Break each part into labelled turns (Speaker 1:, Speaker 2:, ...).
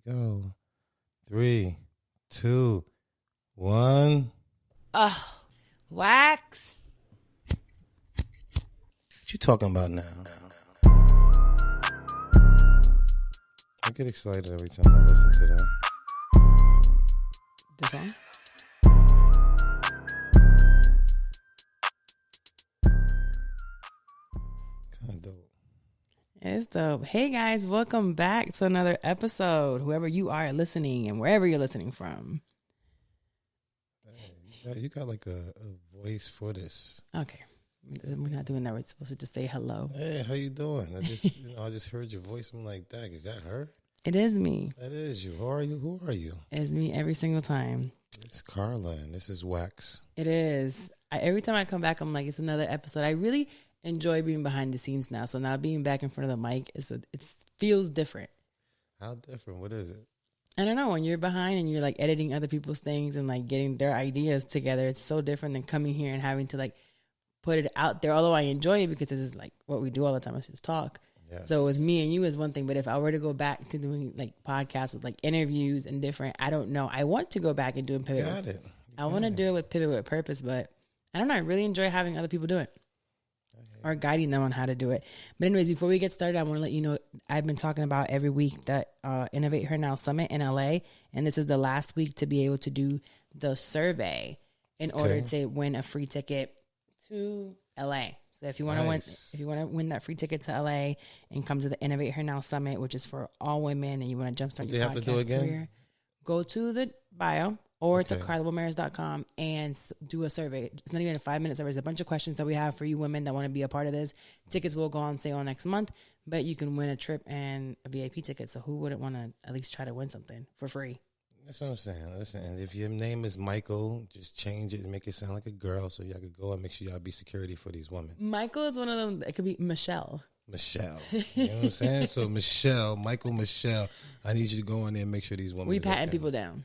Speaker 1: go. 3, 2, 1.
Speaker 2: Wax.
Speaker 1: What you talking about now? I get excited every time I listen to that.
Speaker 2: The song?
Speaker 1: Kind of dope.
Speaker 2: It's dope. Hey guys, welcome back to another episode. Whoever you are listening and wherever you're listening from.
Speaker 1: Hey, you got like a voice for this.
Speaker 2: Okay. We're not doing that. We're supposed to just say hello.
Speaker 1: Hey, how you doing? I just heard your voice. I'm like, dang, is that her?
Speaker 2: It is me.
Speaker 1: That is you. Who are you? Who are you?
Speaker 2: It's me every single time.
Speaker 1: It's Carla, and this is Wax.
Speaker 2: It is. Every time I come back, I'm like, it's another episode. I really enjoy being behind the scenes now. So now being back in front of the mic, it feels different.
Speaker 1: How different? What is it?
Speaker 2: I don't know. When you're behind and you're like editing other people's things and like getting their ideas together, it's so different than coming here and having to like put it out there. Although I enjoy it because this is like what we do all the time. Is just talk.
Speaker 1: Yes.
Speaker 2: So with me and you is one thing, but if I were to go back to doing like podcasts with like interviews and different, I don't know. I want to go back and doing Pivot.
Speaker 1: Got it.
Speaker 2: I want to do it with Pivot with Purpose, but I don't know. I really enjoy having other people do it or guiding them on how to do it. But anyways, before we get started, I want to let you know I've been talking about every week that Innovate Her Now Summit in LA, and this is the last week to be able to do the survey in order to win a free ticket to LA. So if you want to win that free ticket to LA and come to the Innovate Her Now Summit, which is for all women, and you want to jumpstart your podcast career, go to the bio or to carlawilmaris.com and do a survey. It's not even a 5-minute survey. There's a bunch of questions that we have for you women that want to be a part of this. Tickets will go on sale next month, but you can win a trip and a VIP ticket. So who wouldn't want to at least try to win something for free?
Speaker 1: That's what I'm saying. Listen, and if your name is Michael, just change it and make it sound like a girl so y'all could go and make sure y'all be security for these women.
Speaker 2: Michael is one of them. It could be Michelle.
Speaker 1: Michelle. You know what I'm saying? So Michelle, I need you to go in there and make sure these women.
Speaker 2: We patting people down.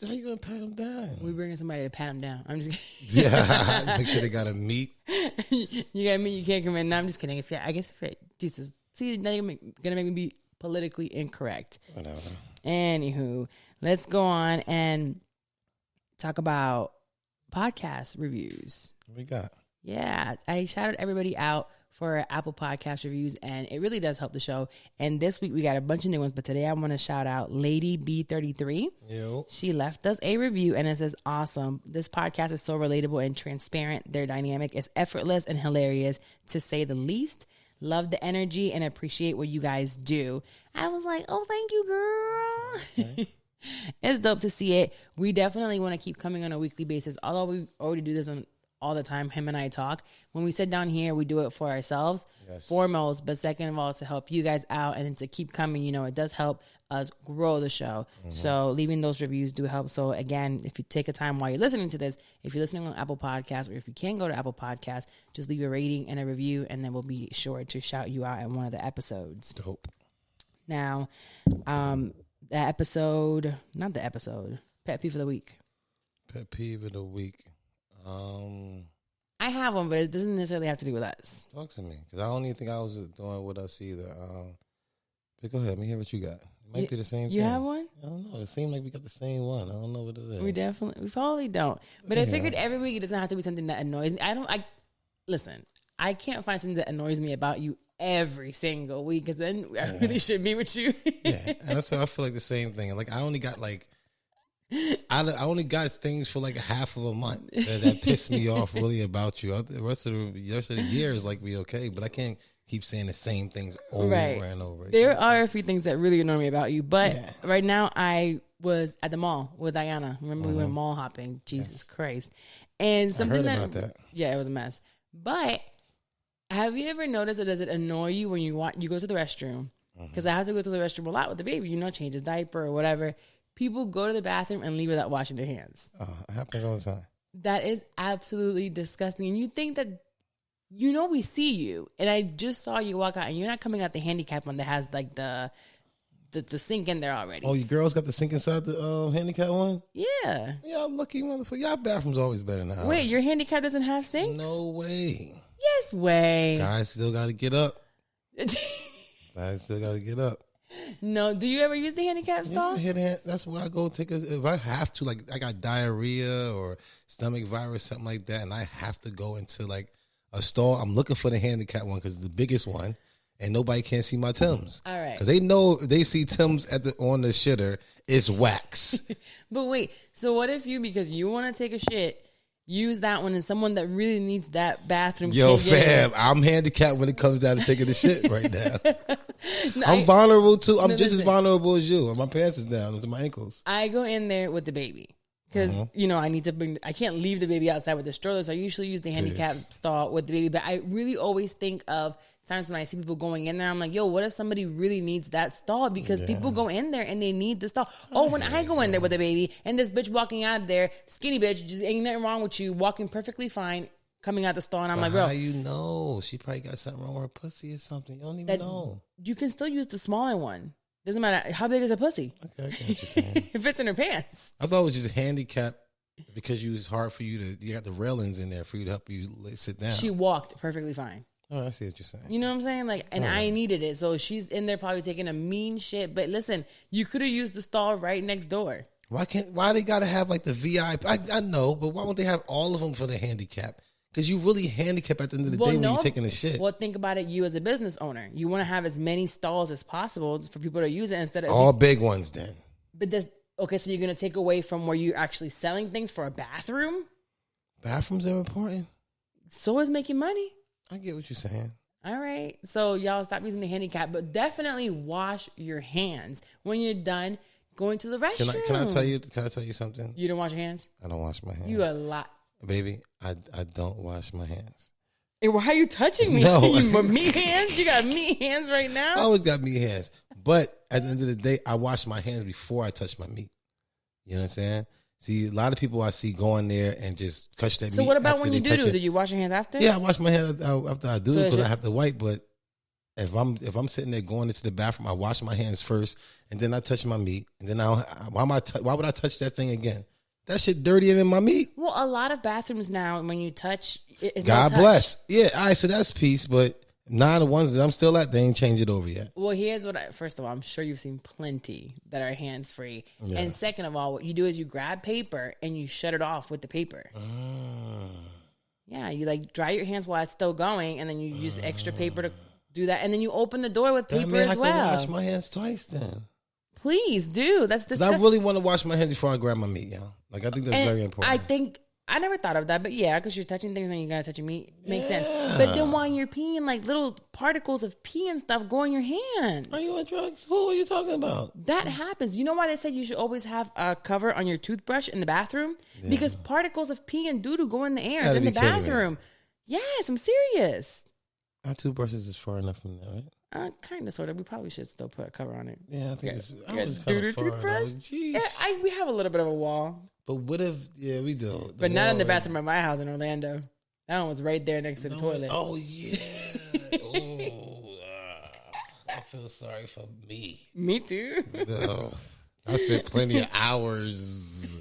Speaker 1: How you gonna pat them down?
Speaker 2: We bringing somebody to pat them down. I'm just kidding.
Speaker 1: Yeah, make sure they got a meat.
Speaker 2: You got me. You can't come in. No, I'm just kidding. Jesus, see, now you're gonna make me be politically incorrect.
Speaker 1: Whatever.
Speaker 2: Anywho, let's go on and talk about podcast reviews.
Speaker 1: What we got?
Speaker 2: Yeah, I shouted everybody out for Apple Podcast reviews, and it really does help the show. And this week we got a bunch of new ones, but today I want to shout out Lady B33.
Speaker 1: Yo.
Speaker 2: She left us a review, and it says, awesome. This podcast is so relatable and transparent. Their dynamic is effortless and hilarious, to say the least. Love the energy and appreciate what you guys do. I was like, oh, thank you, girl. Okay. It's dope to see it. We definitely want to keep coming on a weekly basis. Although we already do this all the time, him and I talk. When we sit down here, we do it for ourselves, foremost, but second of all, to help you guys out and to keep coming. You know, it does help us grow the show. Mm-hmm. So leaving those reviews do help. So again, if you take a time while you're listening to this, if you're listening on Apple Podcasts, or if you can go to Apple Podcasts, just leave a rating and a review, and then we'll be sure to shout you out in one of the episodes.
Speaker 1: Dope.
Speaker 2: Now, pet peeve of the week.
Speaker 1: Pet peeve of the week.
Speaker 2: I have one, but it doesn't necessarily have to do with us.
Speaker 1: Talk to me, because I don't even think I was doing with us either. But go ahead, let me hear what you got. It might be the same thing.
Speaker 2: You have one?
Speaker 1: I don't know. It seemed like we got the same one. I don't know what it is.
Speaker 2: We probably don't. But I figured every week it doesn't have to be something that annoys me. Listen, I can't find something that annoys me about you every single week, because then I really should be with you.
Speaker 1: Yeah, and that's why I feel like the same thing. Like I only got things for like half of a month that piss me off really about you. The rest of the year is like we okay, but I can't keep saying the same things over and over again.
Speaker 2: There are a few things that really annoy me about you, but right now I was at the mall with Diana. Remember we went mall hopping? Jesus Christ. And something
Speaker 1: I heard about that.
Speaker 2: Yeah, it was a mess. But have you ever noticed, or does it annoy you when you go to the restroom? Because I have to go to the restroom a lot with the baby, change his diaper or whatever. People go to the bathroom and leave without washing their hands.
Speaker 1: It happens all the time.
Speaker 2: That is absolutely disgusting. And you think that, we see you. And I just saw you walk out, and you're not coming out the handicap one that has like the sink in there already.
Speaker 1: Oh, you girls got the sink inside the handicap one?
Speaker 2: Yeah.
Speaker 1: Y'all lucky motherfucker. Y'all bathroom's always better than ours.
Speaker 2: Wait, your handicap doesn't have sinks?
Speaker 1: No way.
Speaker 2: Yes way.
Speaker 1: Guys still got to get up. Guys still got to get up.
Speaker 2: No, do you ever use the handicap stall?
Speaker 1: Yeah, that's where I go take if I have to, like I got diarrhea or stomach virus, something like that, and I have to go into like a stall. I'm looking for the handicap one because it's the biggest one, and nobody can see my Timbs.
Speaker 2: All right.
Speaker 1: Because they know if they see Timbs on the shitter, it's wax.
Speaker 2: But wait, so what if because you want to take a shit, use that one, and someone that really needs that bathroom?
Speaker 1: Yo, fam, I'm handicapped when it comes down to taking the shit right now.
Speaker 2: No,
Speaker 1: I'm vulnerable too. I'm just as vulnerable as you. My pants is down to my ankles.
Speaker 2: I go in there with the baby because I can't leave the baby outside with the stroller, so I usually use the handicap stall with the baby. But I really always think of times when I see people going in there, I'm like, yo, what if somebody really needs that stall? Because people go in there and they need the stall. Oh, when I go in there with a baby and this bitch walking out of there, skinny bitch, just ain't nothing wrong with you, walking perfectly fine, coming out the stall, and I'm like, bro,
Speaker 1: how you know? She probably got something wrong with her pussy or something. You don't even know. You
Speaker 2: can still use the smaller one. Doesn't matter how big is her pussy.
Speaker 1: Okay, I get what you're saying.
Speaker 2: It fits in her pants.
Speaker 1: I thought it was just handicapped because it's hard for you got the railings in there for you to help you sit down.
Speaker 2: She walked perfectly fine.
Speaker 1: Oh, I see what you're saying.
Speaker 2: You know what I'm saying? Like, and I needed it. So she's in there probably taking a mean shit. But listen, you could have used the stall right next door.
Speaker 1: Why they gotta have like the VIP? I know, but why won't they have all of them for the handicap? Because you really handicap at the end of the day when you're taking a shit.
Speaker 2: Well, think about it. You as a business owner, you want to have as many stalls as possible for people to use it instead of
Speaker 1: all big ones. Then,
Speaker 2: but okay, so you're gonna take away from where you're actually selling things for a bathroom.
Speaker 1: Bathrooms are important.
Speaker 2: So is making money.
Speaker 1: I get what you're saying.
Speaker 2: All right, so y'all stop using the handicap, but definitely wash your hands when you're done going to the restroom.
Speaker 1: Can I tell you something?
Speaker 2: You don't wash your hands?
Speaker 1: I don't wash my hands.
Speaker 2: You a lot.
Speaker 1: Baby, I don't wash my hands.
Speaker 2: Hey, why are you touching me?
Speaker 1: No.
Speaker 2: You meat hands? You got meat hands right now?
Speaker 1: I always got meat hands. But at the end of the day, I wash my hands before I touch my meat. You know what I'm saying? See, a lot of people I see go in there and just touch that meat.
Speaker 2: So what about when you do? Do you wash your hands after?
Speaker 1: Yeah, I wash my hands after I do because I have to wipe. But if I'm sitting there going into the bathroom, I wash my hands first, and then I touch my meat. And then why would I touch that thing again? That shit dirtier than my meat.
Speaker 2: Well, a lot of bathrooms now, when you touch, it's
Speaker 1: God bless. Yeah, all right, so that's peace. But none of the ones that I'm still at, they ain't changed it over yet.
Speaker 2: Well, here's first of all, I'm sure you've seen plenty that are hands-free. Yes. And second of all, what you do is you grab paper and you shut it off with the paper. Yeah, you like dry your hands while it's still going, and then you use extra paper to do that. And then you open the door with paper as well.
Speaker 1: I can wash my hands twice then.
Speaker 2: Please do. That's disgusting.
Speaker 1: I really want to wash my hands before I grab my meat, yo. Like, I think that's very important.
Speaker 2: I never thought of that, but yeah, because you're touching things and you gotta touch your meat. Makes sense. But then while you're peeing, like little particles of pee and stuff go in your hands.
Speaker 1: Are you on drugs? Who are you talking about?
Speaker 2: That happens. You know why they said you should always have a cover on your toothbrush in the bathroom? Yeah. Because particles of pee and doo-doo go in the air in the bathroom. Yes, I'm serious.
Speaker 1: Our toothbrushes is far enough from there, right?
Speaker 2: Kind of, sort of. We probably should still put a cover on it.
Speaker 1: Yeah, I think it's
Speaker 2: doo-doo toothbrush. Yeah, we have a little bit of a wall.
Speaker 1: But what if? Yeah, we do.
Speaker 2: But not in the bathroom at my house in Orlando. That one was right there next to the toilet.
Speaker 1: Oh yeah. I feel sorry for me.
Speaker 2: Me too.
Speaker 1: No, I spent plenty of hours.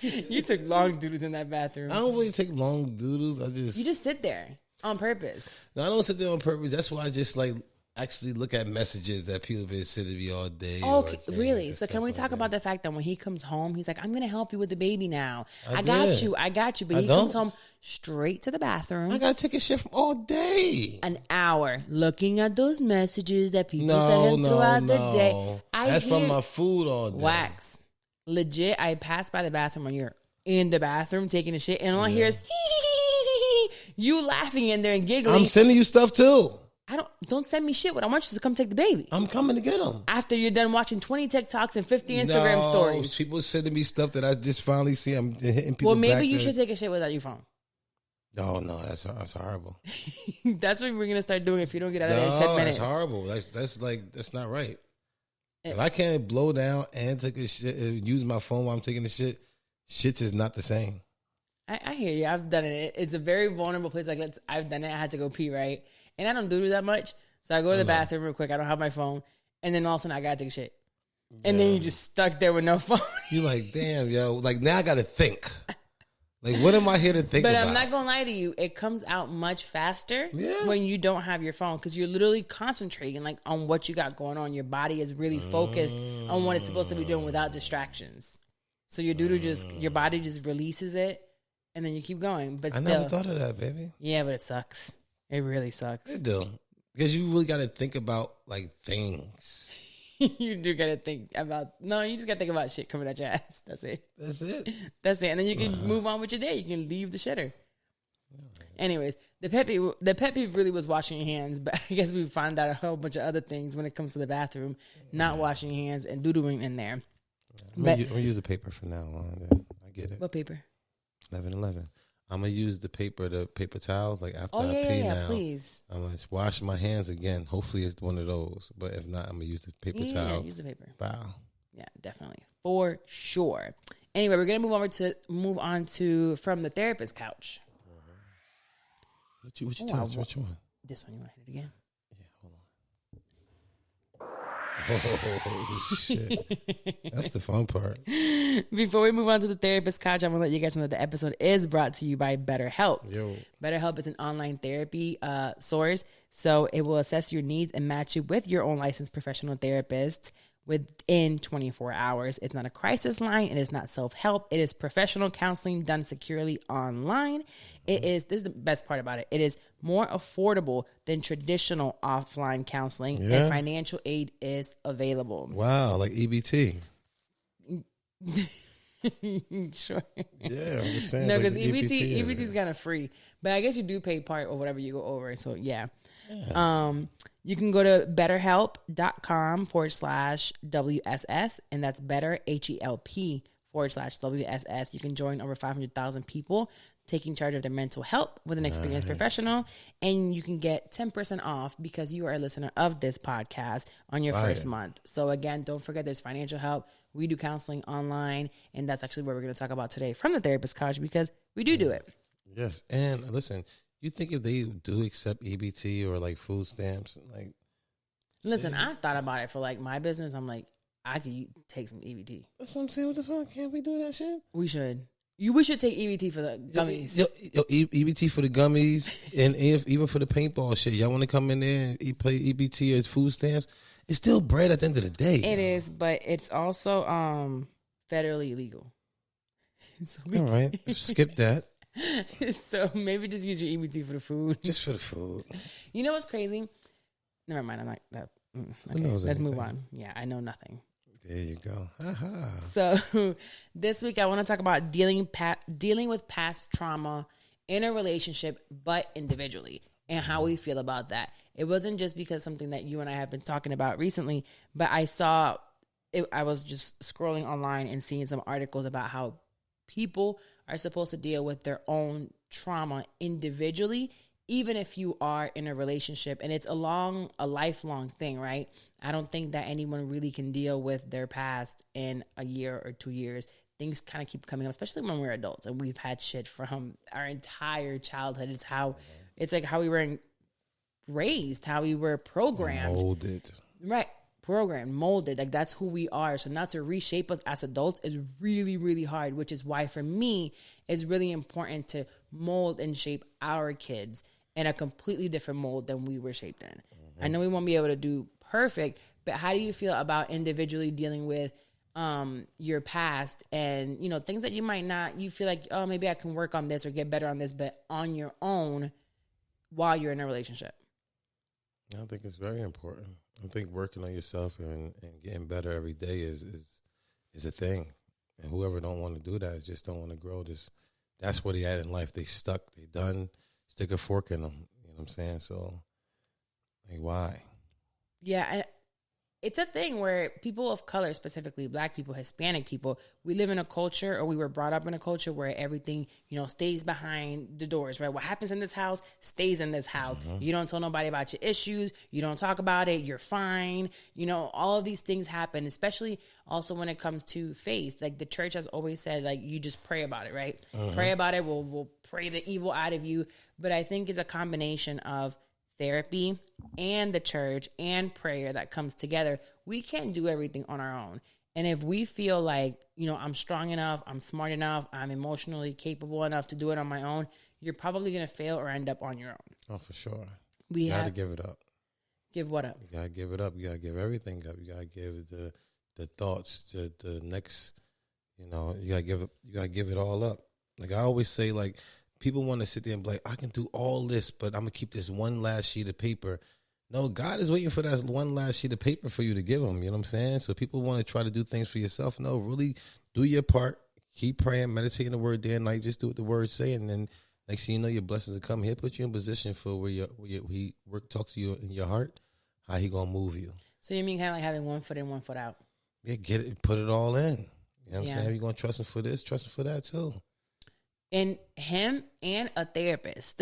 Speaker 2: You took long doodles in that bathroom.
Speaker 1: I don't really take long doodles.
Speaker 2: You just sit there on purpose.
Speaker 1: No, I don't sit there on purpose. That's why I just actually look at messages that people have been sending me all day.
Speaker 2: Oh, really? So can we talk about the fact that when he comes home, he's like, I'm going to help you with the baby now. I got you. But he comes home straight to the bathroom.
Speaker 1: I got to take a shit from all day.
Speaker 2: An hour looking at those messages that people send him throughout the day.
Speaker 1: That's from my food all day.
Speaker 2: Wax. Legit, I pass by the bathroom when you're in the bathroom taking a shit, and all I hear is you laughing in there and giggling.
Speaker 1: I'm sending you stuff too.
Speaker 2: Don't send me shit. What I want you to come take the baby.
Speaker 1: I'm coming to get him.
Speaker 2: After you're done watching 20 TikToks and 50 Instagram stories.
Speaker 1: People sending me stuff that I just finally see. I'm hitting people.
Speaker 2: Well, maybe you should take a shit without your phone.
Speaker 1: No, that's horrible.
Speaker 2: That's what we're gonna start doing if you don't get out of there in 10 minutes.
Speaker 1: That's horrible. That's not right. If I can't blow down and take a shit and use my phone while I'm taking the shit, shit's is not the same.
Speaker 2: I hear you. I've done it. It's a very vulnerable place. I've done it. I had to go pee, right? And I don't do that much. So I go to the bathroom real quick. I don't have my phone. And then all of a sudden I got to take a shit. And then you just stuck there with no phone.
Speaker 1: You like, damn, yo. Like, now I got to think. Like, what am I here to think
Speaker 2: but
Speaker 1: about?
Speaker 2: I'm not gonna lie to you, it comes out much faster
Speaker 1: Yeah.
Speaker 2: when you don't have your phone because you're literally concentrating like on what you got going on. Your body is really focused on what it's supposed to be doing without distractions. So your your body just releases it, and then you keep going. But
Speaker 1: I never thought of that, baby.
Speaker 2: Yeah, but it sucks. It really sucks.
Speaker 1: It do. Because you really got to think about, like, things.
Speaker 2: You do got to think about... No, you just got to think about shit coming at your ass. That's it.
Speaker 1: That's it.
Speaker 2: That's it. And then you can move on with your day. You can leave the shitter. Anyways, the pet peeve really was washing your hands, but I guess we found out a whole bunch of other things when it comes to the bathroom, not washing your hands and doodling in there.
Speaker 1: I'm going to use the paper for now on. I get it.
Speaker 2: What paper?
Speaker 1: 11. I'm going to use the paper towels, like after I pee now.
Speaker 2: Please.
Speaker 1: I'm going to wash my hands again. Hopefully it's one of those. But if not, I'm going to use the paper towel.
Speaker 2: Yeah, use the paper.
Speaker 1: Wow.
Speaker 2: Yeah, definitely. For sure. Anyway, we're going to move on to From the Therapist Couch.
Speaker 1: What you touch? Which one?
Speaker 2: This one. You want to hit it again?
Speaker 1: Oh, shit. That's the fun part.
Speaker 2: Before we move on to the therapist couch, I'm going to let you guys know that the episode is brought to you by BetterHelp.
Speaker 1: Yo.
Speaker 2: BetterHelp is an online therapy source, so it will assess your needs and match you with your own licensed professional therapist within 24 hours. It's not a crisis line. It is not self-help. It is professional counseling done securely online. This is the best part about it. It is more affordable than traditional offline counseling, and financial aid is available.
Speaker 1: Wow, like EBT.
Speaker 2: Sure.
Speaker 1: Yeah, I'm just saying.
Speaker 2: No, because
Speaker 1: like
Speaker 2: EBT is kind of free, but I guess you do pay part or whatever you go over. So yeah. You can go to betterhelp.com/WSS, and that's better HELP/WSS. You can join over 500,000 people taking charge of their mental health with an experienced professional, and you can get 10% off because you are a listener of this podcast on your first month. So again, don't forget there's financial help. We do counseling online, and that's actually what we're going to talk about today from the therapist couch because we do it.
Speaker 1: Yes, and listen, you think if they do accept EBT or like food stamps, like,
Speaker 2: listen, I thought about it for like my business. I'm like, I could take some EBT.
Speaker 1: That's what I'm saying. What the fuck? Can't we do that shit?
Speaker 2: We should. We should take EBT for the gummies.
Speaker 1: EBT for the gummies, and even for the paintball shit. Y'all want to come in there and play EBT as food stamps? It's still bread at the end of the day.
Speaker 2: It is, but it's also federally illegal. So
Speaker 1: all right, skip that.
Speaker 2: So maybe just use your EBT for the food.
Speaker 1: Just for the food.
Speaker 2: You know what's crazy? Never mind. I'm not that. Okay, let's move on. Yeah, I know nothing.
Speaker 1: There you go. Aha.
Speaker 2: So this week I want to talk about dealing with past trauma in a relationship, but individually, and how we feel about that. It wasn't just because something that you and I have been talking about recently, but I saw it. I was just scrolling online and seeing some articles about how people are supposed to deal with their own trauma individually, even if you are in a relationship, and it's a lifelong thing, right? I don't think that anyone really can deal with their past in a year or 2 years. Things kind of keep coming up, especially when we're adults and we've had shit from our entire childhood. It's like how we were raised, how we were programmed.
Speaker 1: Molded.
Speaker 2: Right. Programmed, molded. Like that's who we are. So now to reshape us as adults is really, really hard, which is why for me, it's really important to mold and shape our kids in a completely different mold than we were shaped in. Mm-hmm. I know we won't be able to do perfect, but how do you feel about individually dealing with your past and, you know, things that you feel like, oh, maybe I can work on this or get better on this, but on your own while you're in a relationship?
Speaker 1: I think it's very important. I think working on yourself and getting better every day is a thing. And whoever don't want to do that just don't want to grow. That's where they at in life. They stuck. They done. Stick a fork in them. You know what I'm saying? So, like, why?
Speaker 2: Yeah, it's a thing where people of color, specifically Black people, Hispanic people, we live in a culture, or we were brought up in a culture where everything, you know, stays behind the doors, right? What happens in this house stays in this house. Mm-hmm. You don't tell nobody about your issues. You don't talk about it. You're fine. You know, all of these things happen, especially also when it comes to faith. Like the church has always said, like, you just pray about it, right? Mm-hmm. Pray about it. We'll pray the evil out of you. But I think it's a combination of therapy and the church and prayer that comes together. We can't do everything on our own. And if we feel like, you know, I'm strong enough, I'm smart enough, I'm emotionally capable enough to do it on my own, you're probably going to fail or end up on your own.
Speaker 1: Oh, for sure.
Speaker 2: You
Speaker 1: got to give it up.
Speaker 2: Give what up?
Speaker 1: You got to give it up. You got to give everything up. You got to give the thoughts, the next, you know, you got to give it all up. Like I always say, like, people want to sit there and be like, I can do all this, but I'm going to keep this one last sheet of paper. No, God is waiting for that one last sheet of paper for you to give him. You know what I'm saying? So people want to try to do things for yourself. No, really do your part. Keep praying, meditating the word day and night. Just do what the word say. And then next thing you know, your blessings will come. He'll put you in position for where he talks to you in your heart, how he going to move you.
Speaker 2: So you mean kind of like having one foot in, one foot out?
Speaker 1: Yeah, get it, put it all in. You know what I'm saying? If you're going to trust him for this, trust him for that too.
Speaker 2: And him and a therapist.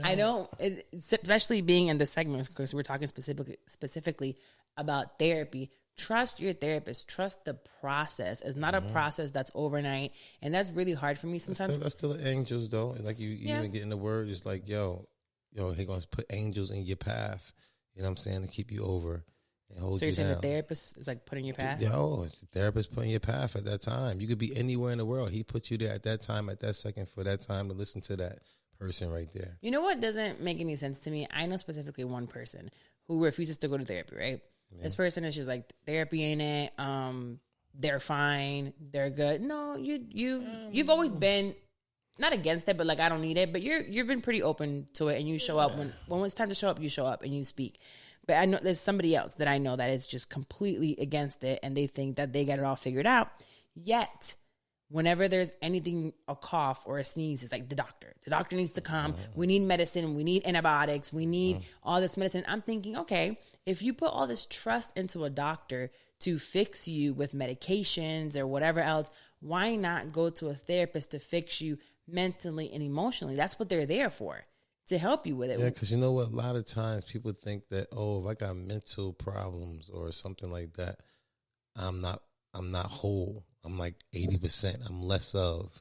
Speaker 2: I don't, especially being in this segment, because we're talking specifically about therapy. Trust your therapist. Trust the process. It's not a process that's overnight, and that's really hard for me sometimes.
Speaker 1: That's still angels, though. Like you even get in the word, it's like, yo, he gonna put angels in your path. You know what I'm saying, to keep you over. So
Speaker 2: you're saying the therapist is like putting your path?
Speaker 1: Yo, the therapist putting your path at that time. You could be anywhere in the world. He put you there at that time, at that second, for that time to listen to that person right there.
Speaker 2: You know what doesn't make any sense to me? I know specifically one person who refuses to go to therapy, right? Yeah. This person is just like, therapy ain't it. They're fine. They're good. No, you've always been not against it, but like, I don't need it. But you've been pretty open to it, and you show up when it's time to show up. You show up and you speak. But I know there's somebody else that I know that is just completely against it, and they think that they got it all figured out. Yet, whenever there's anything, a cough or a sneeze, it's like the doctor. The doctor needs to come. We need medicine. We need antibiotics. We need all this medicine. I'm thinking, okay, if you put all this trust into a doctor to fix you with medications or whatever else, why not go to a therapist to fix you mentally and emotionally? That's what they're there for. To help you with it.
Speaker 1: Yeah, because you know what? A lot of times people think that, if I got mental problems or something like that, I'm not whole. I'm like 80%. I'm less of.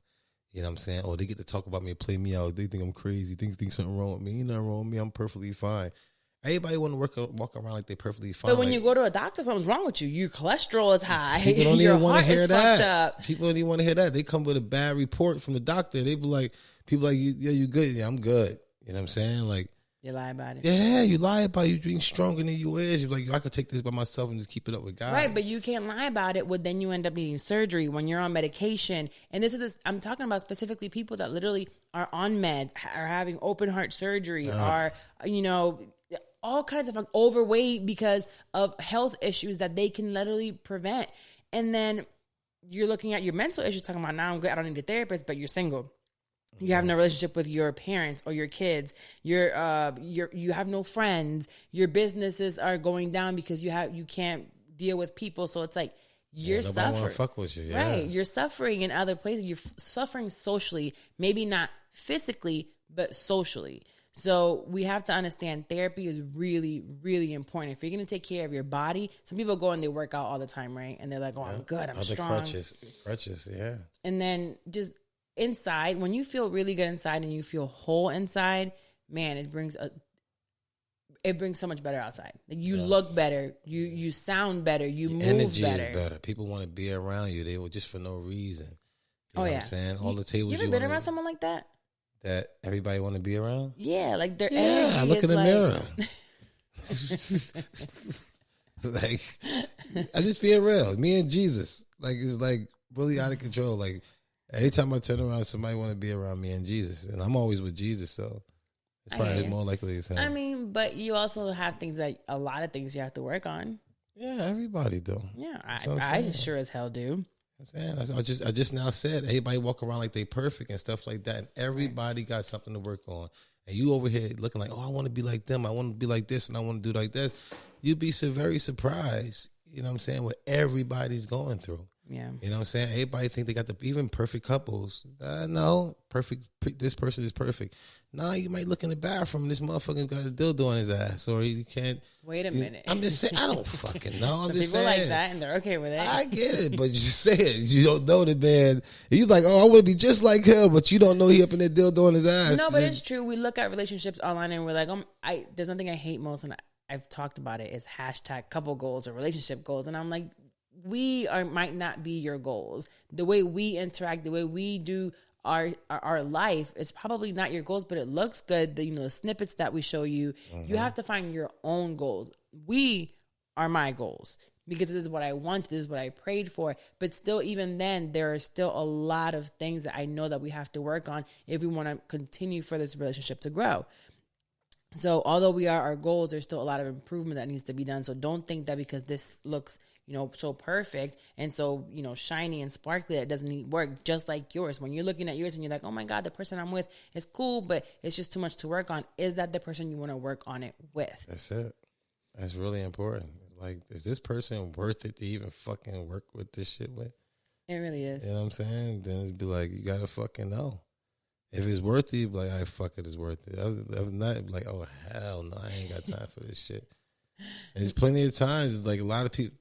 Speaker 1: You know what I'm saying? Or they get to talk about me and play me out. They think I'm crazy. They think something wrong with me. You're not wrong with me. I'm perfectly fine. Everybody want to walk around like they're perfectly fine.
Speaker 2: But when you go to a doctor, something's wrong with you. Your cholesterol is high.
Speaker 1: People don't even want to hear that.
Speaker 2: Up.
Speaker 1: People don't even want to hear that. They come with a bad report from the doctor. They be like, people like, you good? Yeah, I'm good. You know what I'm saying? Like,
Speaker 2: you lie about it.
Speaker 1: Yeah, you lie about you being stronger than you is. You're like, I could take this by myself and just keep it up with God.
Speaker 2: Right, but you can't lie about it. Well, then you end up needing surgery when you're on medication. And I'm talking about specifically people that literally are on meds, are having open heart surgery, are, all kinds of like overweight because of health issues that they can literally prevent. And then you're looking at your mental issues, talking about, now I'm good, I don't need a therapist, but you're single. You have no relationship with your parents or your kids. You have no friends. Your businesses are going down because you can't deal with people. So it's like you're suffering. Nobody want to fuck with you, yeah. Right? You're suffering in other places. You're suffering socially, maybe not physically, but socially. So we have to understand therapy is really, really important. If you're going to take care of your body, some people go and they work out all the time, right? And they're like, "Oh, I'm good. I'm strong."
Speaker 1: Crutches, yeah.
Speaker 2: And then just inside, when you feel really good inside and you feel whole inside, man, it brings so much better outside. Like you look better, you sound better, you move
Speaker 1: energy
Speaker 2: better.
Speaker 1: Is better. People want to be around you. They were just for no reason. You know what I'm saying? All the tables.
Speaker 2: You ever been around someone like that?
Speaker 1: That everybody want to be around?
Speaker 2: Yeah, like their energy.
Speaker 1: I look in the mirror. Like, I just being real. Me and Jesus, like, it's like really out of control. Like, every time I turn around, somebody want to be around me and Jesus, and I'm always with Jesus, so it's probably more likely as hell.
Speaker 2: I mean, but you also have a lot of things you have to work on.
Speaker 1: Yeah, everybody do.
Speaker 2: Yeah, I sure as hell do.
Speaker 1: I'm saying, I just now said everybody walk around like they perfect and stuff like that, and everybody got something to work on. And you over here looking like, I want to be like them, I want to be like this, and I want to do like that. You'd be so very surprised, you know what I'm saying, what everybody's going through.
Speaker 2: Yeah.
Speaker 1: You know what I'm saying? Everybody think they got even perfect couples. No, this person is perfect. Nah, you might look in the bathroom, this motherfucker got a dildo on his ass, or he can't.
Speaker 2: Wait a minute.
Speaker 1: I'm just saying, I don't fucking know. I'm just
Speaker 2: saying.
Speaker 1: People
Speaker 2: like that, and they're okay with it.
Speaker 1: I get it, but you say it. You don't know the man. You like, I want to be just like him, but you don't know he up in that dildo on his ass.
Speaker 2: No, but it's true. We look at relationships online, and we're like, there's nothing I hate most, and I've talked about it, is # couple goals or relationship goals. And I'm like, might not be your goals. The way we interact, the way we do our life is probably not your goals, but it looks good. The snippets that we show you, you have to find your own goals. We are my goals because this is what I want. This is what I prayed for. But still, even then, there are still a lot of things that I know that we have to work on if we want to continue for this relationship to grow. So although we are our goals, there's still a lot of improvement that needs to be done. So don't think that because this looks, so perfect and so, shiny and sparkly, that it doesn't need work, just like yours. When you're looking at yours and you're like, oh my God, the person I'm with is cool, but it's just too much to work on. Is that the person you want to work on it with?
Speaker 1: That's it. That's really important. Like, is this person worth it to even fucking work with this shit with?
Speaker 2: It really is.
Speaker 1: You know what I'm saying? Then it'd be like, you got to fucking know. If it's worth it, like, all right, fuck it, it's worth it. If not, it'd be like, oh, hell no, I ain't got time for this shit. And there's plenty of times, it's like a lot of people,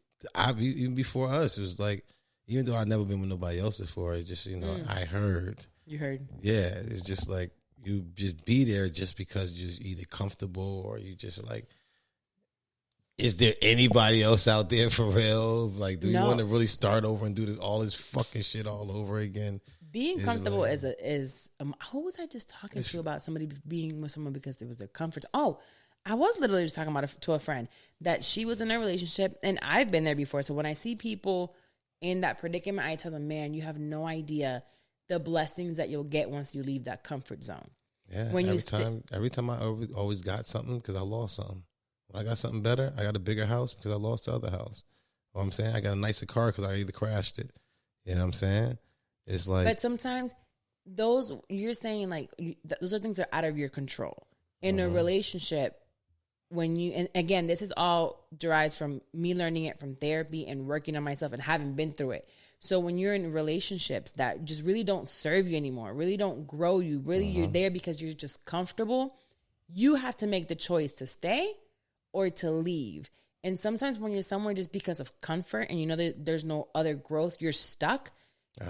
Speaker 1: even before us, it was like, even though I've never been with nobody else before, it's just, I heard.
Speaker 2: You heard.
Speaker 1: Yeah, it's just like, you just be there just because you're either comfortable or you just like, is there anybody else out there for reals? Like, do you want to really start over and do all this fucking shit all over again?
Speaker 2: Being comfortable is who was I just talking to about somebody being with someone because it was their comfort? Oh, I was literally just talking about to a friend that she was in a relationship, and I've been there before. So when I see people in that predicament, I tell them, man, you have no idea the blessings that you'll get once you leave that comfort zone.
Speaker 1: Yeah, every time I always got something because I lost something. When I got something better, I got a bigger house because I lost the other house. You know what I'm saying? I got a nicer car because I either crashed it. You know what I'm saying? It's like, but
Speaker 2: sometimes you're saying like those are things that are out of your control. In a relationship, and again, this is all derives from me learning it from therapy and working on myself and having been through it. So when you're in relationships that just really don't serve you anymore, really don't grow you, really you're there because you're just comfortable, you have to make the choice to stay or to leave. And sometimes when you're somewhere just because of comfort and that there's no other growth, you're stuck.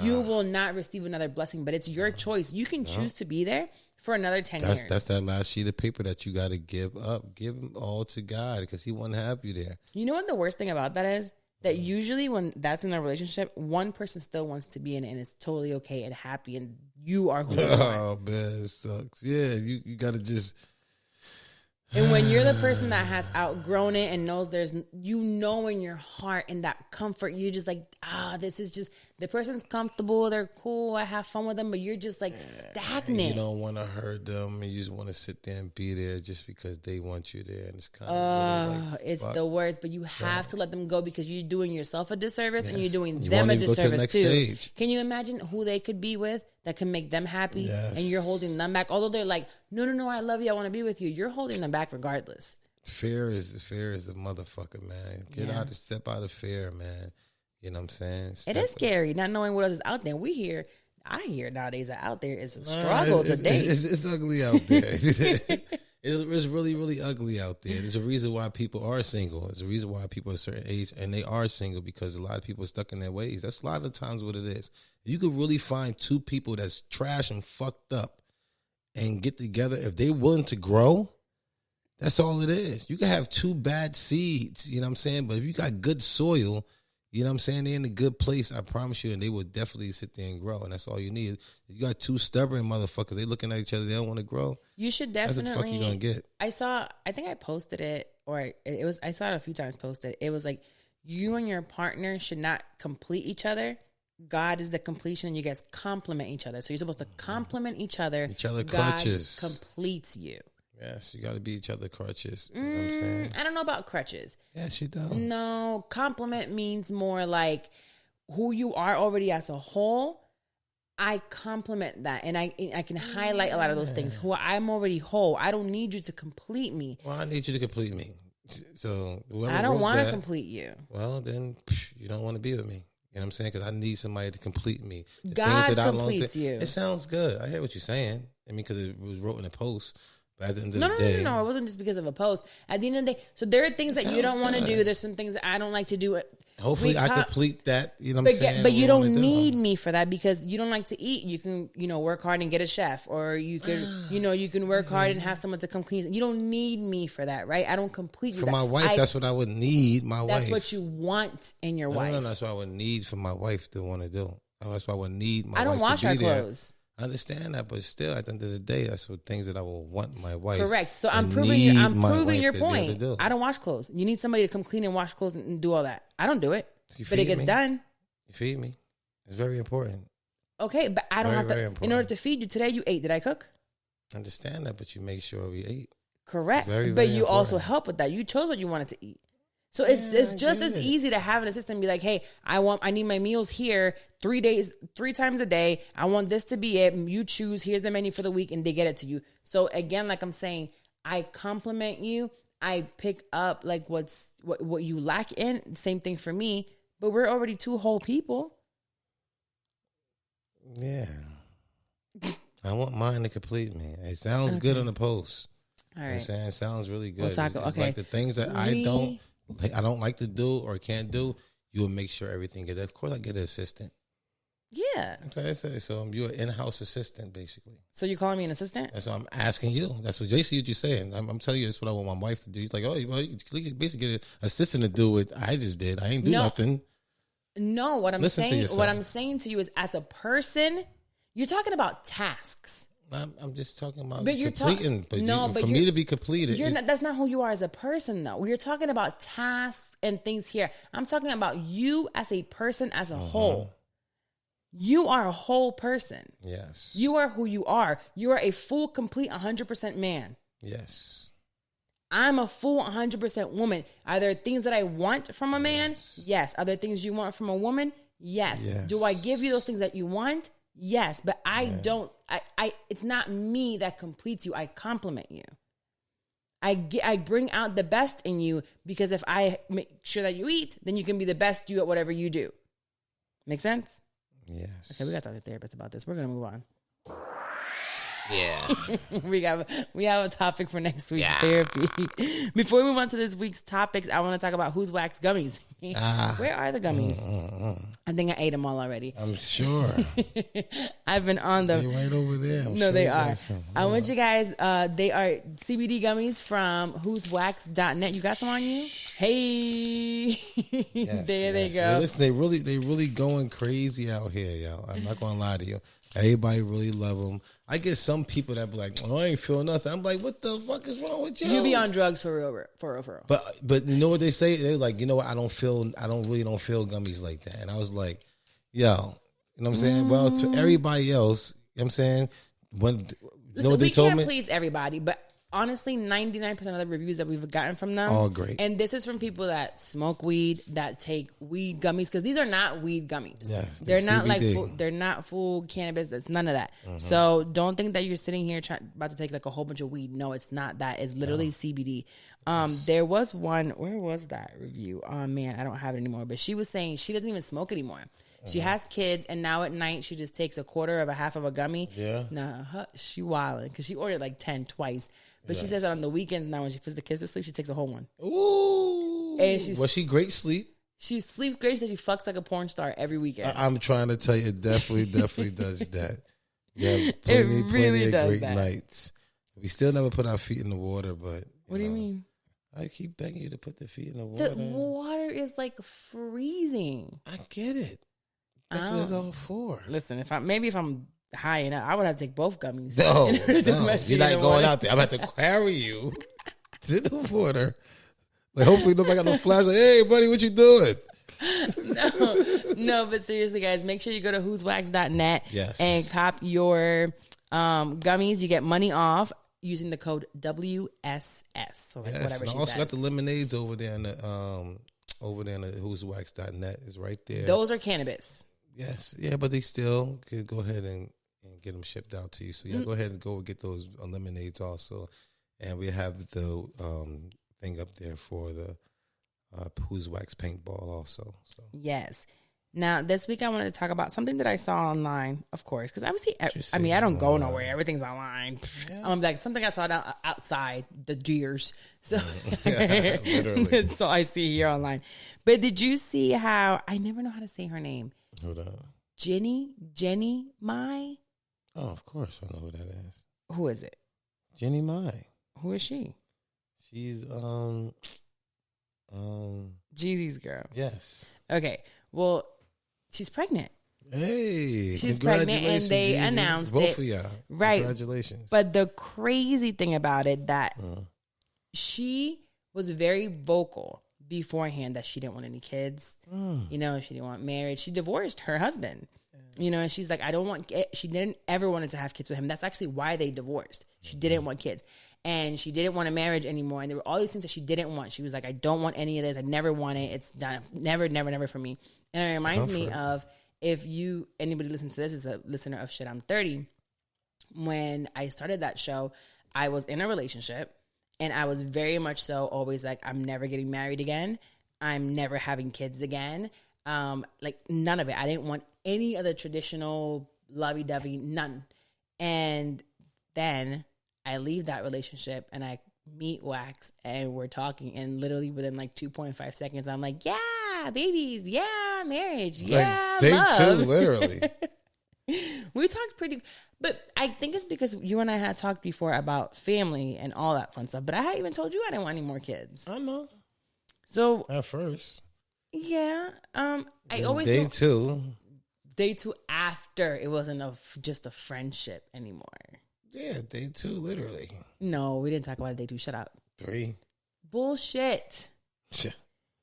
Speaker 2: You will not receive another blessing, but it's your choice. You can choose to be there for another 10 years.
Speaker 1: That's that last sheet of paper that you got to give up. Give them all to God because he won't have you there. You
Speaker 2: know what the worst thing about that is? That usually when that's in a relationship, one person still wants to be in it and it's totally okay and happy and you are who you are.
Speaker 1: Oh, man, it sucks. Yeah, you got to just...
Speaker 2: And when you're the person that has outgrown it and knows in your heart and that comfort, you're just like, this is just, the person's comfortable, they're cool, I have fun with them, but you're just like stagnant.
Speaker 1: You don't want to hurt them and you just want to sit there and be there just because they want you there. And it's kind of really like,
Speaker 2: it's the worst, but you have to let them go because you're doing yourself a disservice and you're doing them a disservice too. Stage. Can you imagine who they could be with that can make them happy? Yes. And you're holding them back? Although they're like, no, I love you, I want to be with you. You're holding them back regardless.
Speaker 1: Fear is the motherfucker, man. Step out of fear, man. You know what I'm saying?
Speaker 2: It is scary not knowing what else is out there. I hear nowadays that out there is a struggle today.
Speaker 1: It's ugly out there. It's really, really ugly out there. There's a reason why people are single. There's a reason why people are a certain age and they are single because a lot of people are stuck in their ways. That's a lot of the times what it is. You could really find two people that's trash and fucked up and get together. If they're willing to grow, that's all it is. You can have two bad seeds, you know what I'm saying? But if you got good soil, you know what I'm saying? They're in a good place, I promise you, and they will definitely sit there and grow, and that's all you need. You got two stubborn motherfuckers. They looking at each other. They don't want to grow.
Speaker 2: You should definitely.
Speaker 1: That's what the fuck you going to get.
Speaker 2: I think I posted it, or I saw it a few times posted. It was like, you and your partner should not complete each other. God is the completion, and you guys complement each other. So you're supposed to complement each other.
Speaker 1: Each other crutches.
Speaker 2: God completes you.
Speaker 1: Yes, you got to be each other crutches. You know what I'm saying?
Speaker 2: I don't know about crutches.
Speaker 1: Yes, you do.
Speaker 2: No, compliment means more like who you are already as a whole. I compliment that, and I can highlight a lot of those things. Who I'm already whole. I don't need you to complete me.
Speaker 1: Well, I need you to complete me. So
Speaker 2: I don't want to complete you.
Speaker 1: Well, then you don't want to be with me. You know what I'm saying? Because I need somebody to complete me.
Speaker 2: The God completes you.
Speaker 1: It sounds good. I hear what you're saying. I mean, because it was wrote in a post. But at the end of the day.
Speaker 2: No. It wasn't just because of a post. At the end of the day, so there are things that you don't want to do. There's some things that I don't like to do.
Speaker 1: Hopefully I complete that, you know what I'm saying?
Speaker 2: But you don't need me for that because you don't like to eat. You can, work hard and get a chef, or you could, you can work hard and have someone to come clean. You don't need me for that, right? I don't complete you.
Speaker 1: For my wife, that's what I would need, my wife.
Speaker 2: That's what you want in your wife.
Speaker 1: No, that's what I would need for my wife to want to do. That's what I would need my wife to be there.
Speaker 2: I don't wash our clothes.
Speaker 1: I understand that, but still, at the end of the day, that's what things that I will want my wife.
Speaker 2: Correct. So I'm proving your point. I don't wash clothes. You need somebody to come clean and wash clothes and do all that. I don't do it, but it gets done.
Speaker 1: You feed me. It's very important.
Speaker 2: Okay, but I don't have to. In order to feed you today, you ate. Did I cook?
Speaker 1: I understand that, but you make sure we ate.
Speaker 2: Correct. Very, but you also help with that. You chose what you wanted to eat. So it's just as easy to have an assistant and be like, hey, I need my meals here 3 times a day. I want this to be it. You choose. Here's the menu for the week, and they get it to you. So again, like I'm saying, I compliment you. I pick up like what you lack in. Same thing for me. But we're already two whole people.
Speaker 1: Yeah. I want mine to complete me. It sounds good on the post.
Speaker 2: All right.
Speaker 1: You know what I'm saying? It sounds really good.
Speaker 2: We'll talk,
Speaker 1: it's like the things that I don't like to do or can't do, you will make sure everything gets. Of course, I get an assistant.
Speaker 2: Yeah.
Speaker 1: So you're an in-house assistant, basically.
Speaker 2: So you're calling me an assistant?
Speaker 1: That's what I'm asking you. That's basically what you're saying. I'm telling you, that's what I want my wife to do. You're like, oh, well, you basically get an assistant to do what I just did. I ain't do nothing.
Speaker 2: No, what I'm saying to you is, as a person, you're talking about tasks.
Speaker 1: I'm just talking about completing. For me to be completed.
Speaker 2: That's not who you are as a person, though. We're talking about tasks and things here. I'm talking about you as a person as a whole. You are a whole person.
Speaker 1: Yes.
Speaker 2: You are who you are. You are a full, complete, 100% man.
Speaker 1: Yes.
Speaker 2: I'm a full 100% woman. Are there things that I want from a man? Yes. Are there things you want from a woman? Yes. Do I give you those things that you want? Yes. But I don't. It's not me that completes you. I compliment you. I bring out the best in you, because if I make sure that you eat, then you can be the best you at whatever you do. Make sense?
Speaker 1: Yes.
Speaker 2: Okay, we got to talk to the therapist about this. We're gonna move on.
Speaker 1: Yeah.
Speaker 2: we have a topic for next week's therapy. Before we move on to this week's topics, I want to talk about Who's Wax gummies. Where are the gummies? I think I ate them all already.
Speaker 1: I'm sure.
Speaker 2: I've been on them.
Speaker 1: They're right over there.
Speaker 2: They are. I want you guys, they are CBD gummies from whoswax.net. You got some on you? Hey. There they go.
Speaker 1: Well, listen, they really going crazy out here, y'all. I'm not going to lie to you. Everybody really love them. I get some people that be like, oh, I ain't feel nothing. I'm like, what the fuck is wrong with you?
Speaker 2: You be on drugs for real.
Speaker 1: But you know what they say? They're like, you know what? I don't really don't feel gummies like that. And I was like, yo, you know what I'm saying? Well, to everybody else, you know what I'm saying? Know what they told me?
Speaker 2: We can't please everybody, but honestly, 99% of the reviews that we've gotten from them,
Speaker 1: all great.
Speaker 2: And this is from people that smoke weed, that take weed gummies, because these are not weed gummies.
Speaker 1: Yes,
Speaker 2: they're not CBD. They're not full cannabis. That's none of that. So don't think that you're sitting here about to take like a whole bunch of weed. No, it's not that. It's literally CBD. There was one. Where was that review? Oh man, I don't have it anymore. But she was saying she doesn't even smoke anymore. She has kids, and now at night she just takes a quarter of a half of a gummy. Yeah. Nah, she wilding because she ordered like 10 twice. But she says that on the weekends now, when she puts the kids to sleep, she takes a whole one.
Speaker 1: Ooh. And was she great sleep?
Speaker 2: She sleeps great. She said she fucks like a porn star every weekend.
Speaker 1: I'm trying to tell you, it definitely does that. Yeah, plenty of great nights. We still never put our feet in the water, but
Speaker 2: what do you mean?
Speaker 1: I keep begging you to put the feet in the water.
Speaker 2: The water is like freezing.
Speaker 1: I get it. That's what it's all for.
Speaker 2: Listen, if I'm high enough, I would have to take both gummies.
Speaker 1: No, you're not going out there. I'm about to carry you to the water. Like, hopefully nobody got no flash. Like, hey, buddy, what you doing?
Speaker 2: No, but seriously, guys, make sure you go to whoswax.net and cop your gummies. You get money off using the code WSS. So like whatever she
Speaker 1: also
Speaker 2: says.
Speaker 1: Got the lemonades over there in the whoswax.net is right there.
Speaker 2: Those are cannabis.
Speaker 1: Yes, yeah, but they still could go ahead and get them shipped out to you. So go ahead and go get those lemonades also, and we have the thing up there for the Who's Wax paintball also. So
Speaker 2: yes, Now, this week I wanted to talk about something that I saw online, of course, because obviously, I don't go nowhere. Everything's online. Yeah. Like something I saw outside, the deers. So, literally. So I see here online. But did you see how, I never know how to say her name.
Speaker 1: Hold on.
Speaker 2: Jenny Mai?
Speaker 1: Oh, of course I know who that is.
Speaker 2: Who is it?
Speaker 1: Jenny Mai.
Speaker 2: Who is she?
Speaker 1: She's,
Speaker 2: Jeezy's girl.
Speaker 1: Yes.
Speaker 2: Okay. Well, she's pregnant.
Speaker 1: Hey,
Speaker 2: she's pregnant, and they announced
Speaker 1: both
Speaker 2: it.
Speaker 1: Of y'all.
Speaker 2: Right.
Speaker 1: Congratulations.
Speaker 2: But the crazy thing about it that she was very vocal beforehand that she didn't want any kids. You know, she didn't want marriage. She divorced her husband. You know, and she's like, I don't want. She didn't ever wanted to have kids with him. That's actually why they divorced. She didn't want kids. And she didn't want a marriage anymore. And there were all these things that she didn't want. She was like, I don't want any of this. I never want it. It's done. Never, never, never for me. And it reminds me of, if anybody listens to this is a listener of Shit, I'm 30. When I started that show, I was in a relationship. And I was very much so always like, I'm never getting married again. I'm never having kids again. Like none of it. I didn't want any of the traditional lovey-dovey, none. And then I leave that relationship and I meet Wax and we're talking, and literally within like 2.5 seconds, I'm like, yeah, babies, yeah, marriage, yeah,
Speaker 1: like,
Speaker 2: love.
Speaker 1: Day 2, literally.
Speaker 2: We talked pretty, but I think it's because you and I had talked before about family and all that fun stuff, but I hadn't even told you I didn't want any more kids.
Speaker 1: I know.
Speaker 2: So
Speaker 1: at first.
Speaker 2: Yeah. I always
Speaker 1: Day 2.
Speaker 2: Day 2 after it wasn't just a friendship anymore.
Speaker 1: Yeah, day 2, literally.
Speaker 2: No, we didn't talk about it day 2. Shut up.
Speaker 1: 3.
Speaker 2: Bullshit.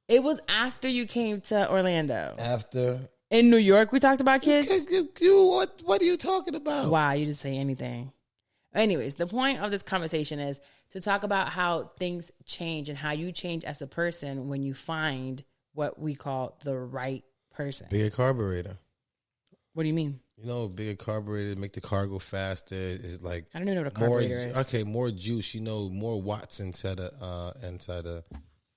Speaker 2: It was after you came to Orlando.
Speaker 1: After.
Speaker 2: In New York, we talked about kids?
Speaker 1: What are you talking about?
Speaker 2: Wow, you just say anything. Anyways, the point of this conversation is to talk about how things change and how you change as a person when you find what we call the right person.
Speaker 1: Bigger carburetor.
Speaker 2: What do you mean?
Speaker 1: You know, bigger carburetor, make the car go faster. It's like,
Speaker 2: I don't even know what a carburetor is.
Speaker 1: Okay, more juice. You know, more watts inside of.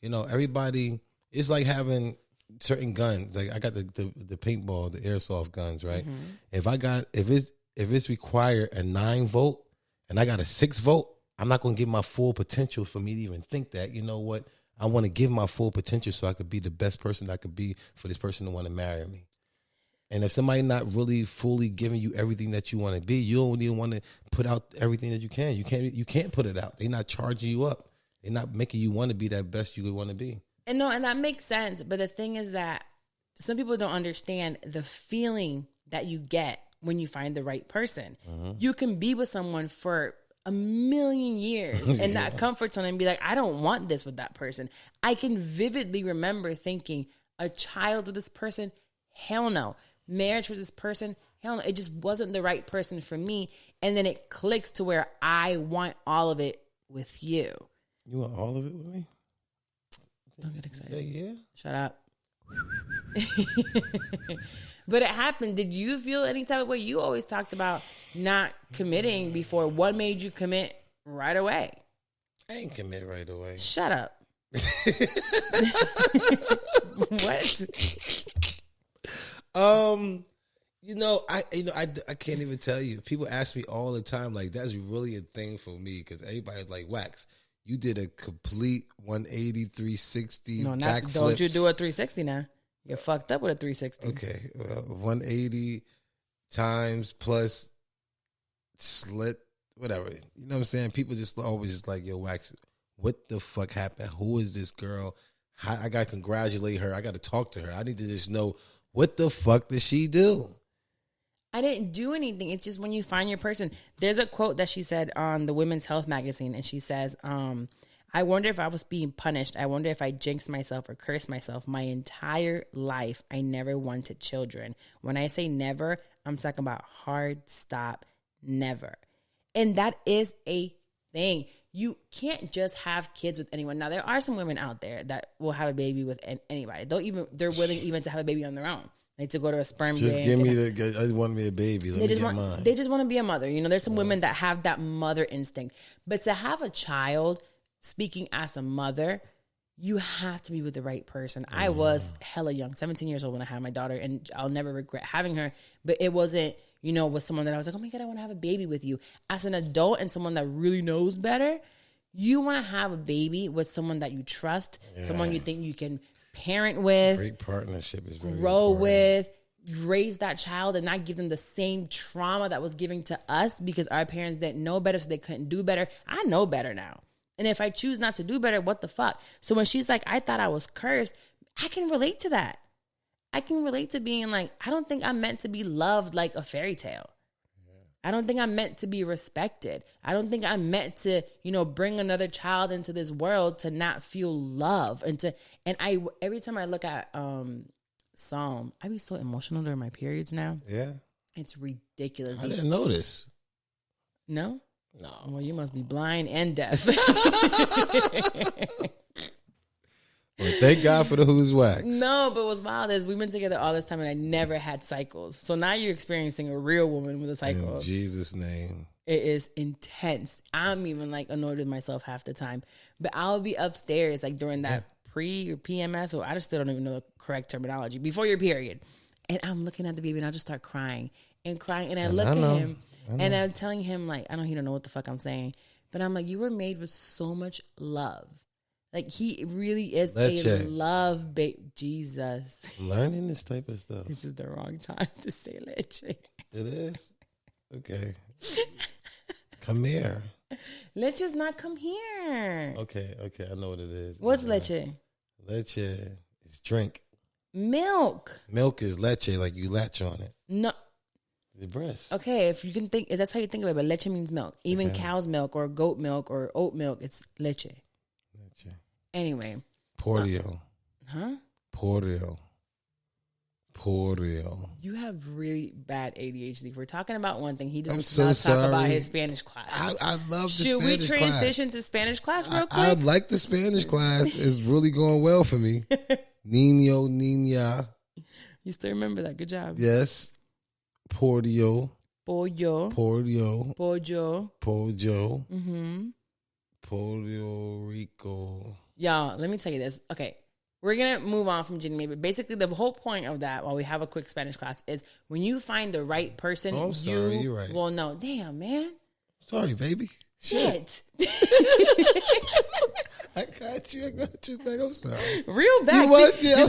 Speaker 1: You know, everybody. It's like having certain guns. Like I got the paintball, the airsoft guns, right? Mm-hmm. If it's required a 9 volt and I got a 6 volt, I'm not going to give my full potential for me to even think that. You know what? I want to give my full potential so I could be the best person I could be for this person to want to marry me. And if somebody not really fully giving you everything that you want to be, you don't even want to put out everything that you can. You can't put it out. They're not charging you up. They're not making you want to be that best you would want to be.
Speaker 2: And that makes sense. But the thing is that some people don't understand the feeling that you get when you find the right person. Mm-hmm. You can be with someone for a million years and not comfort zone and be like, I don't want this with that person. I can vividly remember thinking, a child with this person, hell no. Marriage with this person, hell no. It just wasn't the right person for me. And then it clicks to where I want all of it with you.
Speaker 1: You want all of it with me?
Speaker 2: Don't get excited.
Speaker 1: Say yeah.
Speaker 2: Shut up. But it happened. Did you feel any type of way? You always talked about not committing before. What made you commit right away?
Speaker 1: I ain't commit right away.
Speaker 2: Shut up. What?
Speaker 1: I can't even tell you. People ask me all the time, like, that's really a thing for me, because everybody's like, Wax, you did a complete 180, 360 backflips.
Speaker 2: Don't you do a 360 now. You're fucked up with a 360.
Speaker 1: Okay, well, 180 times plus slit, whatever. You know what I'm saying? People just always just like, yo, Wax, what the fuck happened? Who is this girl? I got to congratulate her. I got to talk to her. I need to just know, what the fuck did she do?
Speaker 2: I didn't do anything. It's just when you find your person. There's a quote that she said on the Women's Health magazine, and she says, I wonder if I was being punished. I wonder if I jinxed myself or cursed myself. My entire life, I never wanted children. When I say never, I'm talking about hard stop, never. And that is a thing. You can't just have kids with anyone. Now, there are some women out there that will have a baby with anybody. They're willing even to have a baby on their own. Like to go to a sperm bank.
Speaker 1: Just give me I want me a baby. Let me get mine.
Speaker 2: They just want to be a mother. You know, there's some women that have that mother instinct. But to have a child, speaking as a mother, you have to be with the right person. I was hella young, 17 years old when I had my daughter, and I'll never regret having her. But it wasn't, with someone that I was like, oh my God, I want to have a baby with you. As an adult and someone that really knows better, you want to have a baby with someone that you trust, someone you think you can parent with.
Speaker 1: Great partnership is very
Speaker 2: grow
Speaker 1: important.
Speaker 2: with, raise that child and not give them the same trauma that was given to us because our parents didn't know better, so they couldn't do better. I know better now. And if I choose not to do better, what the fuck? So when she's like, I thought I was cursed, I can relate to that. I can relate to being like, I don't think I'm meant to be loved like a fairy tale. I don't think I'm meant to be respected. I don't think I'm meant to, bring another child into this world to not feel love. Every time I look at Psalm, I be so emotional during my periods now.
Speaker 1: Yeah.
Speaker 2: It's ridiculous.
Speaker 1: I didn't notice.
Speaker 2: No?
Speaker 1: No.
Speaker 2: Well, you must be blind and deaf.
Speaker 1: Well, thank God for the Who's Wax.
Speaker 2: No, but what's wild is we've been together all this time and I never had cycles. So now you're experiencing a real woman with a cycle.
Speaker 1: In Jesus' name.
Speaker 2: It is intense. I'm even like annoyed with myself half the time. But I'll be upstairs like during that pre or PMS, or I just still don't even know the correct terminology, before your period. And I'm looking at the baby and I'll just start crying. And I look at him and I'm telling him like, I know he don't know what the fuck I'm saying. But I'm like, you were made with so much love. Like, he really is a love baby. Jesus.
Speaker 1: Learning this type of stuff.
Speaker 2: This is the wrong time to say leche.
Speaker 1: It is? Okay. Come here.
Speaker 2: Leche's not come here.
Speaker 1: Okay. I know what it is.
Speaker 2: What's leche?
Speaker 1: Leche is drink.
Speaker 2: Milk.
Speaker 1: Milk is leche, like you latch on it.
Speaker 2: No.
Speaker 1: The breast.
Speaker 2: Okay, if you can think, that's how you think of it, but leche means milk. Even cow's milk or goat milk or oat milk, it's leche. Anyway.
Speaker 1: Portio.
Speaker 2: Huh?
Speaker 1: Portio.
Speaker 2: You have really bad ADHD. If we're talking about one thing, he just
Speaker 1: I'm
Speaker 2: wants
Speaker 1: so
Speaker 2: to talk about
Speaker 1: sorry.
Speaker 2: his Spanish class.
Speaker 1: I love the
Speaker 2: Should
Speaker 1: Spanish
Speaker 2: we transition
Speaker 1: class.
Speaker 2: to Spanish class real quick?
Speaker 1: I like the Spanish class. It's really going well for me. Niño, niña.
Speaker 2: You still remember that. Good job.
Speaker 1: Yes. Portio.
Speaker 2: Pollo.
Speaker 1: Portio.
Speaker 2: Pollo.
Speaker 1: Pollo.
Speaker 2: Mm-hmm.
Speaker 1: Puerto Rico.
Speaker 2: Y'all, let me tell you this. Okay. We're going to move on from Ginny Mae, but basically the whole point of that, while we have a quick Spanish class, is when you find the right person,
Speaker 1: I'm sorry, you're right.
Speaker 2: Well, no. Damn, man.
Speaker 1: Sorry, baby.
Speaker 2: Shit.
Speaker 1: I got you back. I'm sorry.
Speaker 2: Real bad.
Speaker 1: You was, yeah,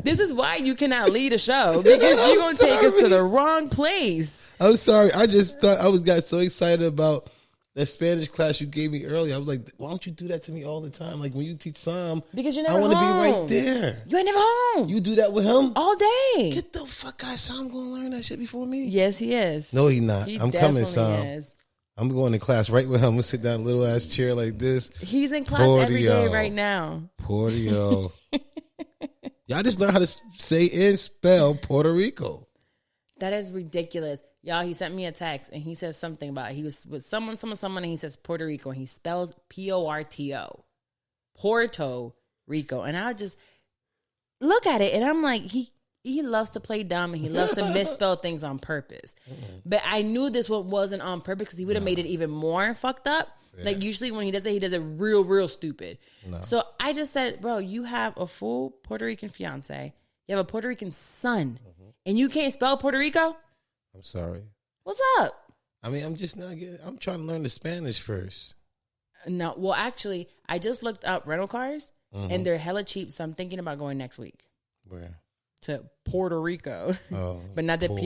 Speaker 2: This is why you cannot lead a show, because you're going to take us to the wrong place.
Speaker 1: I'm sorry. I just thought got so excited about that Spanish class you gave me earlier. I was like, why don't you do that to me all the time? Like when you teach Sam,
Speaker 2: because you're never
Speaker 1: I want to be
Speaker 2: home.
Speaker 1: right there.
Speaker 2: You ain't never home.
Speaker 1: You do that with him?
Speaker 2: All day.
Speaker 1: Get the fuck out. Sam going to learn that shit before me?
Speaker 2: Yes, he is.
Speaker 1: No, he not. I'm coming, Sam.
Speaker 2: Is.
Speaker 1: I'm going to class right with him. I'm going to sit down in a little ass chair like this.
Speaker 2: He's in class every day right now.
Speaker 1: Portio. Y'all just learn how to say and spell Puerto Rico.
Speaker 2: That is ridiculous. Y'all, he sent me a text and he says something about he was with someone, and he says Puerto Rico and he spells Porto. Puerto Rico. And I just look at it and I'm like, he loves to play dumb and he loves to misspell things on purpose. Mm-hmm. But I knew this one wasn't on purpose because he would have made it even more fucked up. Yeah. Like usually when he does it real, real stupid. No. So I just said, bro, you have a full Puerto Rican fiance. You have a Puerto Rican son. Mm-hmm. And you can't spell Puerto Rico?
Speaker 1: I'm sorry.
Speaker 2: What's up?
Speaker 1: I mean, I'm trying to learn the Spanish first.
Speaker 2: No, well, actually, I just looked up rental cars, and they're hella cheap, so I'm thinking about going next week.
Speaker 1: Where?
Speaker 2: To Puerto Rico. Oh, but not the Porto,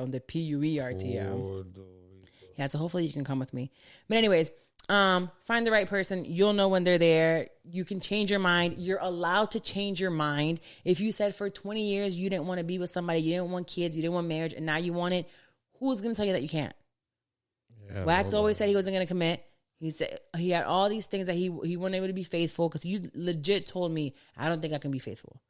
Speaker 2: the Puerto. Yeah, so hopefully you can come with me. But anyways, find the right person. You'll know when they're there. You can change your mind. You're allowed to change your mind. If you said for 20 years you didn't want to be with somebody, you didn't want kids, you didn't want marriage, and now you want it, who's going to tell you that you can't? Yeah, Wax always said he wasn't going to commit. He said he had all these things that he wasn't able to be faithful because you legit told me, I don't think I can be faithful.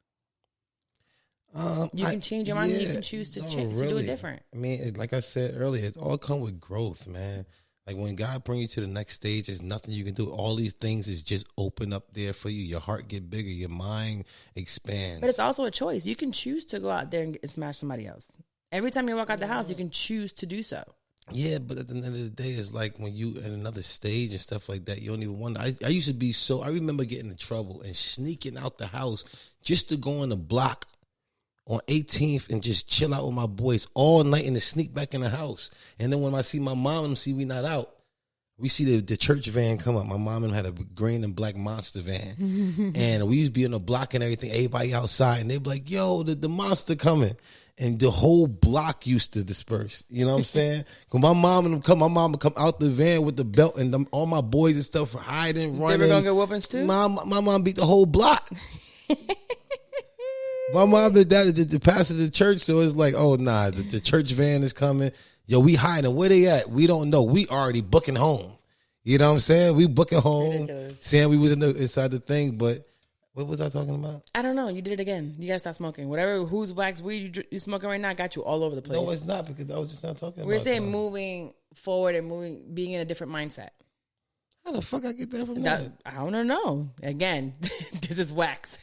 Speaker 2: You can change your mind and you can choose to to do it different.
Speaker 1: I mean, like I said earlier, it all comes with growth, man. Like when God brings you to the next stage, there's nothing you can do. All these things is just open up there for you. Your heart get bigger, your mind expands.
Speaker 2: But it's also a choice. You can choose to go out there and smash somebody else. Every time you walk out the house, you can choose to do so.
Speaker 1: Yeah, but at the end of the day, it's like when you in another stage and stuff like that, you don't even wonder. I used to be so. I remember getting in trouble and sneaking out the house just to go on the block on 18th and just chill out with my boys all night and then sneak back in the house. And then when I see my mom and see we not out, we see the church van come up. My mom and them had a green and black monster van. And we used to be on the block and everything, everybody outside. And they'd be like, yo, the monster coming. And the whole block used to disperse. You know what I'm saying? Cause my mom would come out the van with the belt and all my boys and stuff for hiding, running.
Speaker 2: They were gonna get whoopings too?
Speaker 1: My mom beat the whole block. My mom did that, the pastor of the church, so it's like, oh, nah, the church van is coming. Yo, we hiding. Where they at? We don't know. We already booking home. You know what I'm saying? We booking home. Ridiculous. Saying we was inside the thing, but what was I talking about?
Speaker 2: I don't know. You did it again. You gotta stop smoking. Whatever, whose wax weed you smoking right now got you all over the place.
Speaker 1: No, it's not, because I was just not talking about it.
Speaker 2: We're saying moving forward and being in a different mindset.
Speaker 1: How the fuck I get that from that?
Speaker 2: I don't know. Again, this is wax.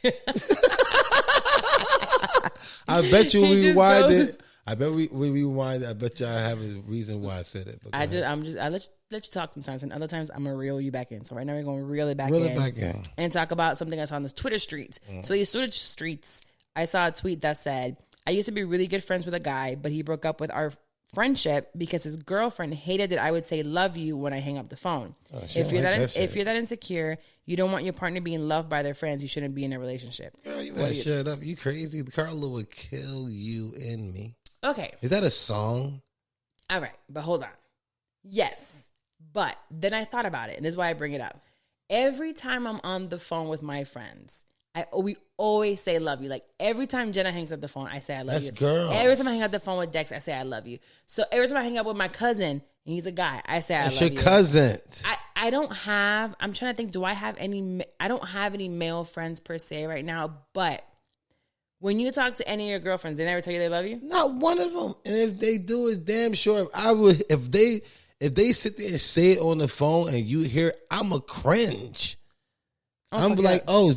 Speaker 1: I bet you we rewind it. I bet we rewind it. I bet you I have a reason why I said it.
Speaker 2: I let you talk sometimes, and other times I'm gonna reel you back in. So right now we're gonna reel it back in and talk about something I saw on the Twitter streets. So these Twitter streets, I saw a tweet that said, "I used to be really good friends with a guy, but he broke up with our friendship because his girlfriend hated that I would say love you when I hang up the phone. If you're that insecure, you don't want your partner being loved by their friends, you shouldn't be in a relationship."
Speaker 1: Girl, you better shut up. You crazy. Carla would kill you and me.
Speaker 2: Okay.
Speaker 1: Is that a song?
Speaker 2: All right, but hold on. Yes, but then I thought about it, and this is why I bring it up. Every time I'm on the phone with my friends, we always say love you. Like every time Jenna hangs up the phone, I say I love you.
Speaker 1: That's girl.
Speaker 2: Every time I hang up the phone with Dex, I say I love you. So every time I hang up with my cousin, and he's a guy, I say I love you.
Speaker 1: That's your cousin.
Speaker 2: I don't have, I'm trying to think, I don't have any male friends per se right now, but when you talk to any of your girlfriends, they never tell you they love you?
Speaker 1: Not one of them. And if they do, it's damn sure. If they sit there and say it on the phone and you hear, I'm a cringe. I'm like, oh,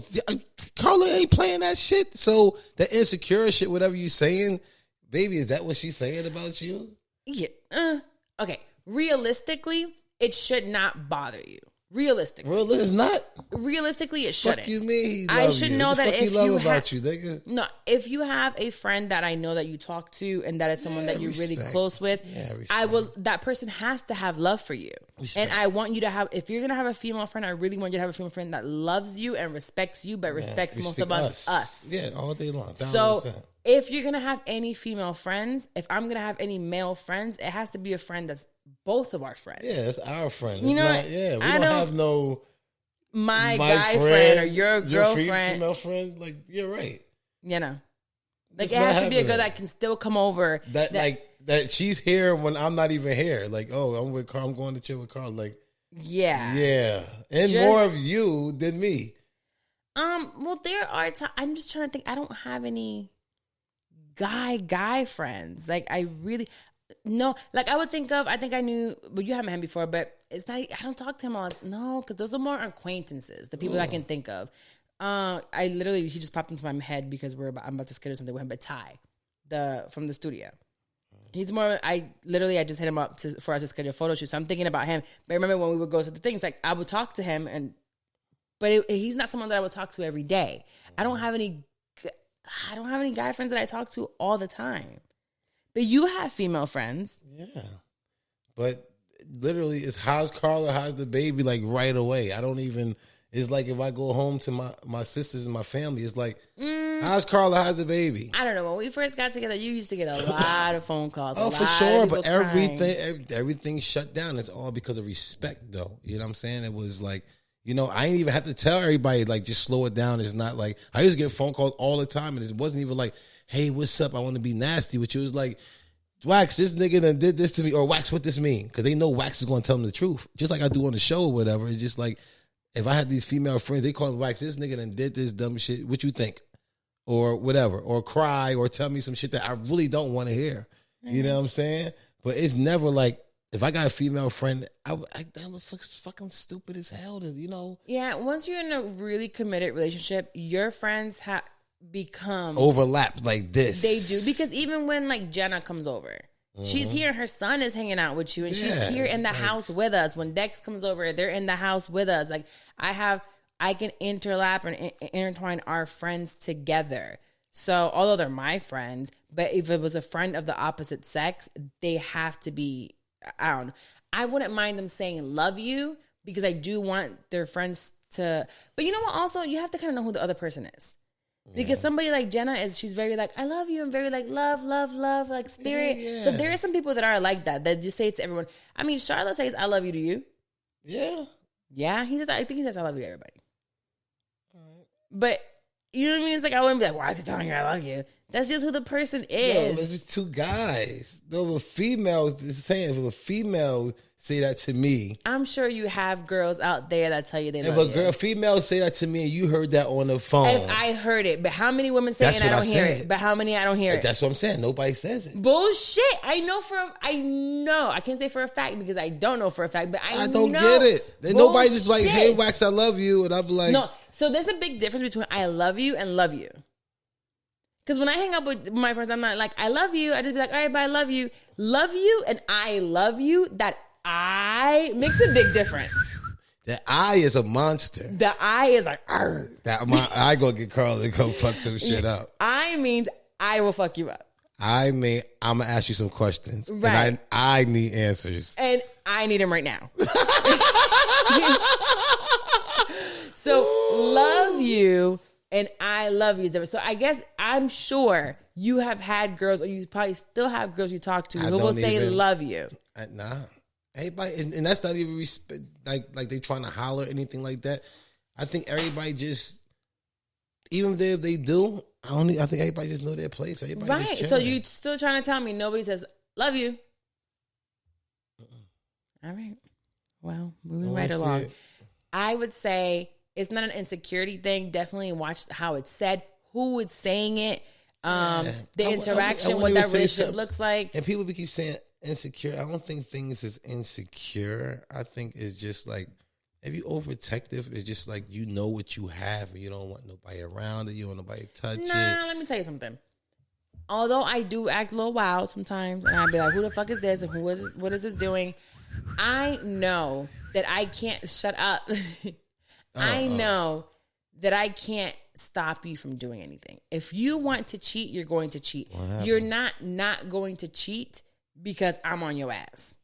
Speaker 1: Carla ain't playing that shit. So that insecure shit, whatever you saying, baby, is that what she's saying about you?
Speaker 2: Yeah. Okay. Realistically, it should not bother you. Realistically,
Speaker 1: it's not.
Speaker 2: Realistically, it shouldn't.
Speaker 1: Fuck you, me.
Speaker 2: I should know that if you
Speaker 1: about you, nigga.
Speaker 2: No, if you have a friend that I know that you talk to and that is someone that you're really close with, I will. That person has to have love for you, and I want you to have. If you're gonna have a female friend, I really want you to have a female friend that loves you and respects you, but respects most of us.
Speaker 1: Yeah, all day long. 1,000%.
Speaker 2: So if you're gonna have any female friends, if I'm gonna have any male friends, it has to be a friend that's both of our friends.
Speaker 1: Yeah, it's our friend.
Speaker 2: You know,
Speaker 1: we don't have no
Speaker 2: my guy friend or your girlfriend,
Speaker 1: female friend. Like, you're right.
Speaker 2: You know, like it has to be a girl that can still come over.
Speaker 1: That she's here when I'm not even here. Like, oh, I'm with Carl. I'm going to chill with Carl. Like, yeah, and more of you than me.
Speaker 2: Well, there are. I'm just trying to think. I don't have any guy friends. Like, I really. No, like I think I knew, but you haven't had him before, but it's not, I don't talk to him all, no, because those are more acquaintances, the people that I can think of. He just popped into my head because I'm about to schedule something with him, but Ty, from the studio. He's more, I just hit him up for us to schedule a photo shoot, so I'm thinking about him. But I remember when we would go to the things, like I would talk to him, but he's not someone that I would talk to every day. I don't have any guy friends that I talk to all the time. But you have female friends.
Speaker 1: Yeah. But literally, it's how's Carla, how's the baby, like right away. I don't even, it's like if I go home to my sisters and my family, it's like, how's Carla, how's the baby?
Speaker 2: I don't know. When we first got together, you used to get a lot of phone calls.
Speaker 1: Oh, for sure. But everything shut down. It's all because of respect, though. You know what I'm saying? It was like, you know, I ain't even have to tell everybody, like, just slow it down. It's not like, I used to get phone calls all the time, and it wasn't even like, hey, what's up? I want to be nasty with you. It was like, Wax, this nigga done did this to me. Or Wax, what this mean? Because they know Wax is going to tell them the truth. Just like I do on the show or whatever. It's just like, if I had these female friends, they call me Wax, this nigga done did this dumb shit. What you think? Or whatever. Or cry or tell me some shit that I really don't want to hear. You know what I'm saying? But it's never like, if I got a female friend, that looks fucking stupid as hell, you know?
Speaker 2: Yeah, once you're in a really committed relationship, your friends become
Speaker 1: overlap like this.
Speaker 2: They do, because even when like Jenna comes over, She's here. Her son is hanging out with you, and she's here in the house with us. When Dex comes over, they're in the house with us. Like I can interlap and intertwine our friends together. So although they're my friends, but if it was a friend of the opposite sex, they have to be, I don't know. I wouldn't mind them saying love you because I do want their friends to, but you know what? Also, you have to kind of know who the other person is. Because somebody like Jenna she's very like, I love you, and very like, love, like spirit. Yeah. So there are some people that are like that just say it to everyone. I mean, Charlotte says, I love you to you.
Speaker 1: Yeah.
Speaker 2: Yeah, I think he says, I love you to everybody. All right. But, you know what I mean? It's like, I wouldn't be like, why is he telling you I love you? That's just who the person is.
Speaker 1: No, it's two guys. No, a female, saying if a female say that to me.
Speaker 2: I'm sure you have girls out there that tell you they love you.
Speaker 1: If a female say that to me and you heard that on the phone.
Speaker 2: If I heard it, but how many women say it and I don't hear it? But how many I don't hear it?
Speaker 1: That's what I'm saying. Nobody says it.
Speaker 2: Bullshit. I know. I can't say for a fact because I don't know for a fact, but I
Speaker 1: don't get it. Nobody just like, hey, Wax, I love you. And I'm like.
Speaker 2: No. So there's a big difference between I love you and love you. Because when I hang up with my friends, I'm not like, I love you. I just be like, all right, bye, I love you. Love you and I love you, that I makes a big difference.
Speaker 1: The I is a monster.
Speaker 2: The I is like, argh.
Speaker 1: I go get Carl and go fuck some shit up.
Speaker 2: I means I will fuck you up.
Speaker 1: I mean, I'm going to ask you some questions.
Speaker 2: Right.
Speaker 1: And I need answers.
Speaker 2: And I need them right now. So love you and I love you is different. So I guess I'm sure you have had girls, or you probably still have girls you talk to who will say love you.
Speaker 1: Nah. Everybody, and that's not even respect, like they trying to holler or anything like that. I think everybody just, even if they do, I think everybody just know their place. Everybody
Speaker 2: right. So you still trying to tell me nobody says love you? All right. Well, moving right along. I would say it's not an insecurity thing. Definitely watch how it's said, who is saying it, the interaction, what that relationship looks like.
Speaker 1: And people keep saying insecure. I don't think things is insecure. I think it's just like, if you overprotective, it's just like you know what you have and you don't want nobody around it. You don't want nobody to touch it.
Speaker 2: Let me tell you something. Although I do act a little wild sometimes, and I'd be like, who the fuck is this? And what is this doing? I know that I can't shut up. I know that I can't stop you from doing anything. If you want to cheat, you're going to cheat. You're not going to cheat because I'm on your ass.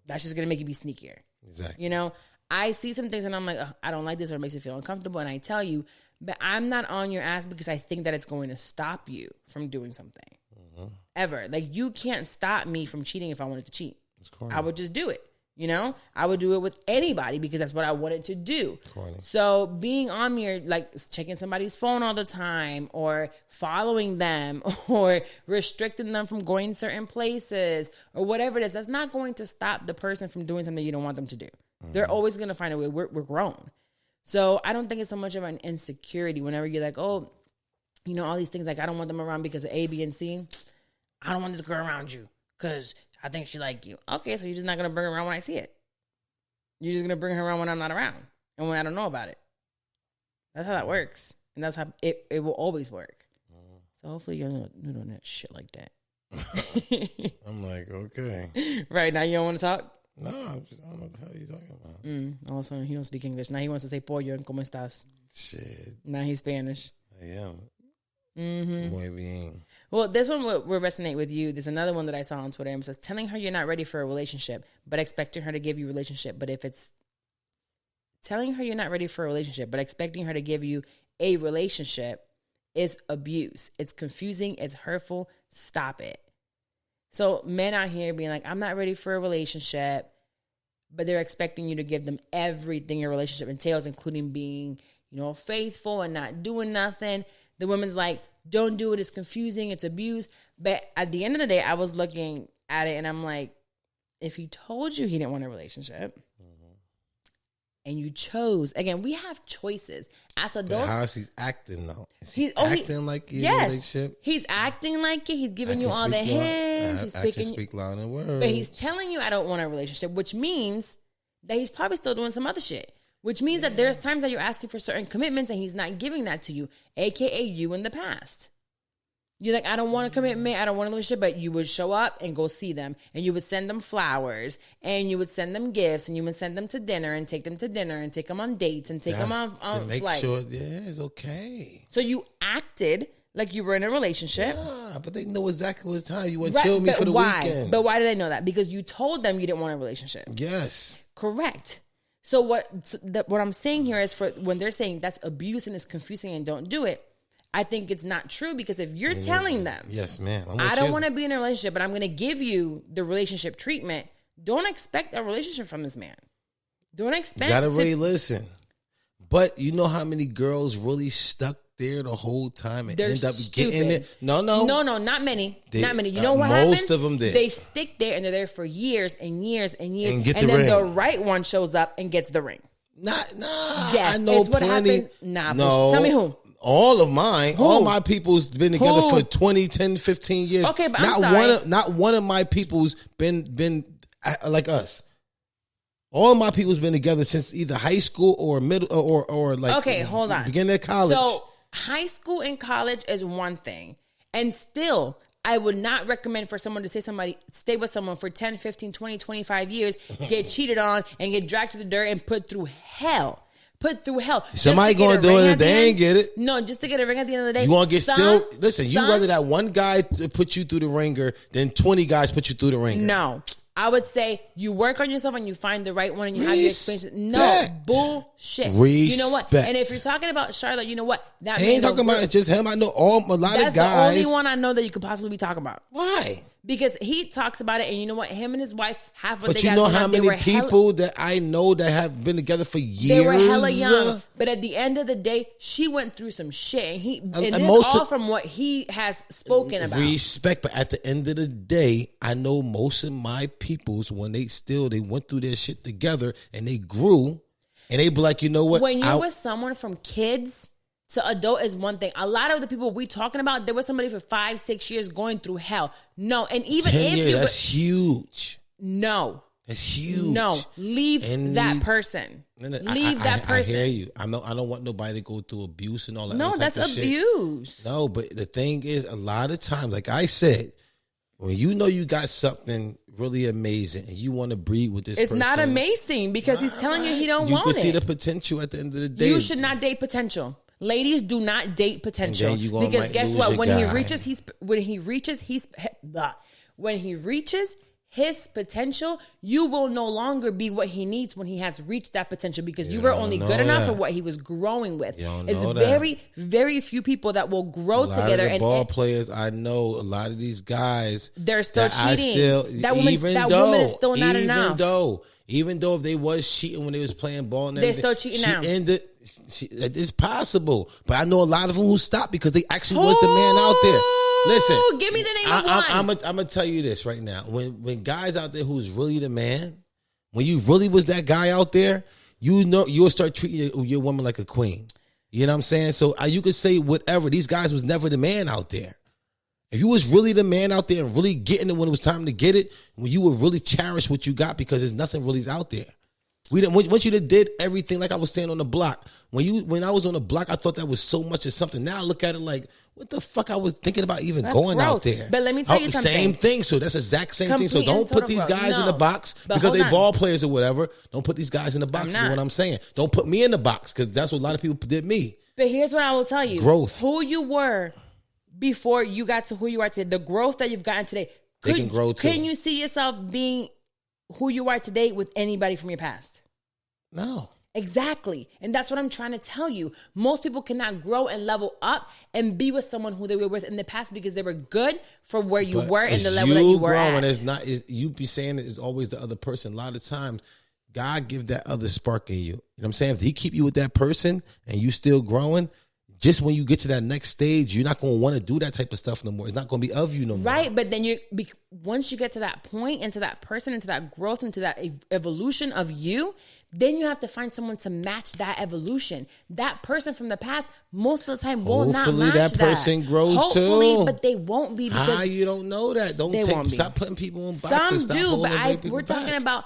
Speaker 2: That's just going to make you be sneakier.
Speaker 1: Exactly.
Speaker 2: You know, I see some things and I'm like, I don't like this, or it makes me feel uncomfortable. And I tell you, but I'm not on your ass because I think that it's going to stop you from doing something. Ever. Like, you can't stop me from cheating if I wanted to cheat. I would just do it. You know, I would do it with anybody because that's what I wanted to do. Corny. So being on me, or like checking somebody's phone all the time, or following them, or restricting them from going certain places, or whatever it is, that's not going to stop the person from doing something you don't want them to do. They're always going to find a way. We're grown. So I don't think it's so much of an insecurity whenever you're like, oh, you know, all these things, like, I don't want them around because of A, B, and C. I don't want this girl around you because I think she like you. Okay, so you're just not going to bring her around when I see it. You're just going to bring her around when I'm not around and when I don't know about it. That's how that works. And that's how it will always work. So hopefully you're not doing that shit like that.
Speaker 1: I'm like, okay.
Speaker 2: Right now you don't want to talk?
Speaker 1: No, I don't know what the hell you're talking about.
Speaker 2: All of a sudden he don't speak English. Now he wants to say pollo and como estás.
Speaker 1: Shit.
Speaker 2: Now he's Spanish.
Speaker 1: I am. Muy bien.
Speaker 2: Well, this one will resonate with you. There's another one that I saw on Twitter. And it says, telling her you're not ready for a relationship, but expecting her to give you a relationship. But if it's telling her you're not ready for a relationship, but expecting her to give you a relationship is abuse. It's confusing. It's hurtful. Stop it. So men out here being like, I'm not ready for a relationship, but they're expecting you to give them everything a relationship entails, including being, you know, faithful and not doing nothing. The woman's like, don't do it. It's confusing. It's abuse. But at the end of the day, I was looking at it and I'm like, if he told you he didn't want a relationship and you chose, again, we have choices as adults.
Speaker 1: But how is he acting though? Is he acting like he's in a relationship?
Speaker 2: He's acting like it. He's giving you all the hints. He's
Speaker 1: speak loud in words.
Speaker 2: But he's telling you, I don't want a relationship, which means that he's probably still doing some other shit. Which means that there's times that you're asking for certain commitments and he's not giving that to you, a.k.a. you in the past. You're like, I don't want a commitment. I don't want a relationship. But you would show up and go see them. And you would send them flowers. And you would send them gifts. And you would send them to dinner and take them to dinner and take them on dates and take them on
Speaker 1: make
Speaker 2: flights.
Speaker 1: Sure, yeah, it's okay.
Speaker 2: So you acted like you were in a relationship.
Speaker 1: Yeah, but they know exactly what time you want to chill me for the weekend.
Speaker 2: But why did they know that? Because you told them you didn't want a relationship.
Speaker 1: Yes.
Speaker 2: Correct. So what I'm saying here is for when they're saying that's abuse and it's confusing and don't do it, I think it's not true because if you're telling them,
Speaker 1: yes, ma'am,
Speaker 2: I don't want to be in a relationship, but I'm going to give you the relationship treatment, don't expect a relationship from this man. Don't expect.
Speaker 1: You gotta really listen. But you know how many girls really stuck there the whole time and end up getting it? No, not many. Not many. You know what happens? Most of them did. They stick there and they're there for years and years and years. And then the right one shows up and gets the ring. Nah.
Speaker 2: Yes,
Speaker 1: I know
Speaker 2: it's what
Speaker 1: plenty.
Speaker 2: happens. Nah, no. Tell me who.
Speaker 1: All of mine. Who? All my people's been together for 20, 10, 15 years.
Speaker 2: Okay, but I'm sorry.
Speaker 1: Not one of my people's been like us. All of my people's been together since either high school or middle or like
Speaker 2: okay, hold on.
Speaker 1: Beginning of college.
Speaker 2: So high school and college is one thing. And still, I would not recommend for someone to stay with someone for 10, 15, 20, 25 years, get cheated on and get dragged to the dirt and put through hell. Somebody
Speaker 1: going to do it if they ain't get it.
Speaker 2: No, just to get a ring at the end of the day.
Speaker 1: You want to get listen, you rather that one guy put you through the ringer than 20 guys put you through the ringer.
Speaker 2: No. I would say you work on yourself and you find the right one and you have your experiences. No, bullshit. You know what? And if you're talking about Charlotte, you know what? That
Speaker 1: I ain't talking about just him. I know a lot of guys.
Speaker 2: That's the only one I know that you could possibly be talking about.
Speaker 1: Why?
Speaker 2: Because he talks about it, and you know what? Him and his wife have what
Speaker 1: but
Speaker 2: they
Speaker 1: got. But you know how many people that I know that have been together for years?
Speaker 2: They were hella young. But at the end of the day, she went through some shit. And this is all from what he has spoken about.
Speaker 1: Respect, but at the end of the day, I know most of my peoples, when they went through their shit together, and they grew, and they be like, you know what?
Speaker 2: When you're with someone from kids to adult is one thing. A lot of the people we talking about, there was somebody for 5, 6 years going through hell. No, and even
Speaker 1: 10 years, that's huge.
Speaker 2: No.
Speaker 1: That's huge.
Speaker 2: No, leave that person. Leave that person.
Speaker 1: I hear you. I don't want nobody to go through abuse and all that.
Speaker 2: No, that's abuse.
Speaker 1: Shit. No, but the thing is, a lot of times, like I said, when you know you got something really amazing and you want to breed with this person.
Speaker 2: It's not amazing because he's telling you he don't want it.
Speaker 1: You can see the potential at the end of the day.
Speaker 2: You should not date potential. Ladies, do not date potential because guess what? When he reaches his potential, you will no longer be what he needs when he has reached that potential because you were only good enough for what he was growing with. It's very, very few people that will grow together.
Speaker 1: And ball players, I know a lot of these guys,
Speaker 2: they're still cheating. That woman is still not enough.
Speaker 1: Even though if they was cheating when they was playing ball and everything,
Speaker 2: they're still cheating now.
Speaker 1: It's possible, but I know a lot of them who stopped because they actually was the man out there. Listen,
Speaker 2: give me the name of one.
Speaker 1: I'm gonna tell you this right now. When guys out there who's really the man, when you really was that guy out there, you know you'll start treating your woman like a queen. You know what I'm saying? So you could say whatever. These guys was never the man out there. If you was really the man out there and really getting it when it was time to get it, when you would really cherish what you got because there's nothing really out there. Once you did everything, like I was saying on the block, when I was on the block, I thought that was so much of something. Now I look at it like, what the fuck I was thinking about even going out there.
Speaker 2: But let me tell you something.
Speaker 1: Same thing. So that's the exact same thing. So don't put these guys in the box because they ball players or whatever. Don't put these guys in the box is what I'm saying. Don't put me in the box because that's what a lot of people did me.
Speaker 2: But here's what I will tell you.
Speaker 1: Growth.
Speaker 2: Who you were before you got to who you are today, the growth that you've gotten today.
Speaker 1: They can grow too.
Speaker 2: Can you see yourself being who you are today with anybody from your past?
Speaker 1: No.
Speaker 2: Exactly. And that's what I'm trying to tell you. Most people cannot grow and level up and be with someone who they were with in the past because they were good for where you were and the level that you were at.
Speaker 1: You be saying it's always the other person. A lot of times, God give that other spark in you. You know what I'm saying? If he keep you with that person and you still growing, just when you get to that next stage, you're not going to want to do that type of stuff no more. It's not going to be of you no more.
Speaker 2: Right, but then once you get to that point, into that person, into that growth, into that evolution of you, then you have to find someone to match that evolution. That person from the past, most of the time, will not match that.
Speaker 1: Hopefully that person grows
Speaker 2: too. But they won't be because
Speaker 1: you don't know that. Stop putting people in boxes.
Speaker 2: Some do, but we're talking about.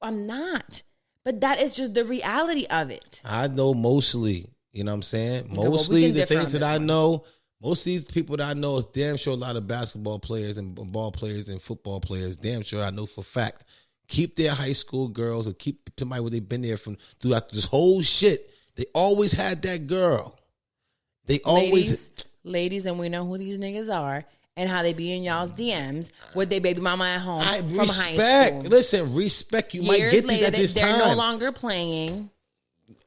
Speaker 2: I'm not, but that is just the reality of it.
Speaker 1: I know mostly. You know what I'm saying? Mostly the things that I know, Most of these people that I know is damn sure a lot of basketball players and ball players and football players. Damn sure I know for a fact keep their high school girls or keep somebody where they've been there from throughout this whole shit. They always had that girl. They always
Speaker 2: ladies, and we know who these niggas are and how they be in y'all's DMs with their baby mama at home from high school.
Speaker 1: Listen, respect. You
Speaker 2: Years
Speaker 1: might get
Speaker 2: later,
Speaker 1: these at this
Speaker 2: they're
Speaker 1: time.
Speaker 2: no longer playing.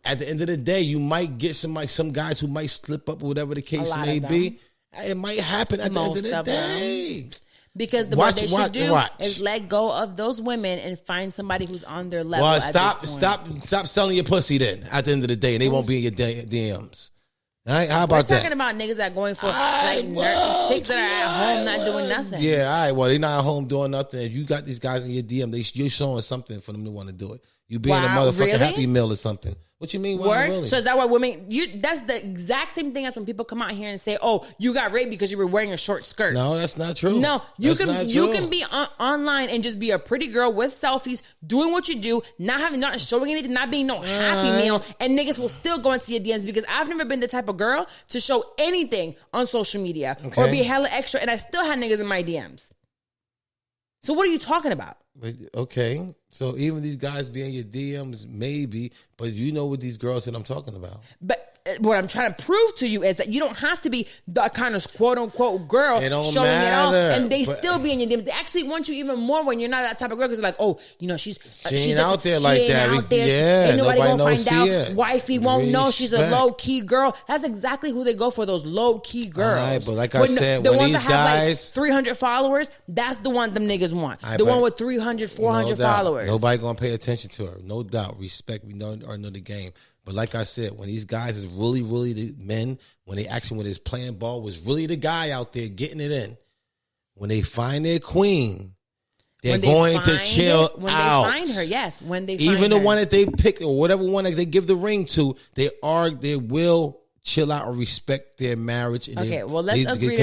Speaker 1: At the end of the day, you might get some guys who might slip up, or whatever the case may be. It might happen at the end of the day.
Speaker 2: Because what they should do is let go of those women and find somebody who's on their level.
Speaker 1: Well, stop selling your pussy then. At the end of the day, and they won't be in your DMs. All right, how about that?
Speaker 2: We're talking about niggas that are going for chicks that are at home not doing nothing.
Speaker 1: Yeah, all right. Well, they're not at home doing nothing. If you got these guys in your DM, you're showing something for them to want to do it. You being a motherfucking Happy Meal or something. What you mean? Really?
Speaker 2: So is that what women? That's the exact same thing as when people come out here and say, "Oh, you got raped because you were wearing a short skirt."
Speaker 1: No, that's not true.
Speaker 2: No, you can be online and just be a pretty girl with selfies, doing what you do, not showing anything, not being no Happy Meal, and niggas will still go into your DMs because I've never been the type of girl to show anything on social media or be hella extra, and I still had niggas in my DMs. So what are you talking about?
Speaker 1: Okay, so even these guys be in your DMs, maybe, but you know what these girls that I'm talking about.
Speaker 2: But what I'm trying to prove to you is that you don't have to be the kind of quote unquote girl showing it all, and they still be in your DMs. They actually want you even more when you're not that type of girl because they're like, oh, you know, she ain't out there like that. Ain't nobody gonna find out. It. Wifey won't know she's a low key girl. That's exactly who they go for. Those low key girls.
Speaker 1: All right, but like I said, when these guys
Speaker 2: 300 followers, that's the one them niggas want. The one with 300, 400 followers.
Speaker 1: Nobody gonna pay attention to her. No doubt. Respect. We know the game. But like I said, when these guys is really the men, when his playing ball was really the guy out there getting it in, when they find their queen, they're going to chill out.
Speaker 2: When they find her, yes. When they find
Speaker 1: even the one that they pick or whatever one that they give the ring to, they will chill out and respect their marriage. And let's
Speaker 2: agree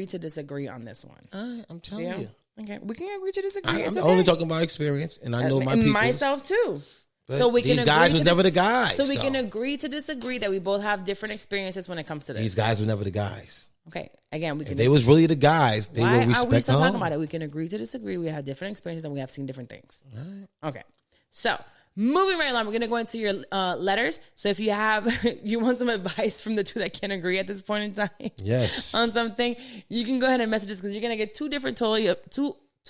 Speaker 2: to disagree on this one.
Speaker 1: I'm telling you.
Speaker 2: Okay, we can agree to disagree.
Speaker 1: I'm only talking about experience, and I know my people.
Speaker 2: Myself too.
Speaker 1: But so these guys was never the guys.
Speaker 2: So we can agree to disagree that we both have different experiences when it comes to this.
Speaker 1: These guys were never the guys.
Speaker 2: Okay, again,
Speaker 1: if they was really the guys, they would respect. Why are we still
Speaker 2: talking about it? We can agree to disagree. We have different experiences and we have seen different things. Right. Okay, so moving right along, we're gonna go into your letters. So if you want some advice from the two that can't agree at this point in time,
Speaker 1: yes,
Speaker 2: on something, you can go ahead and message us because you're gonna get two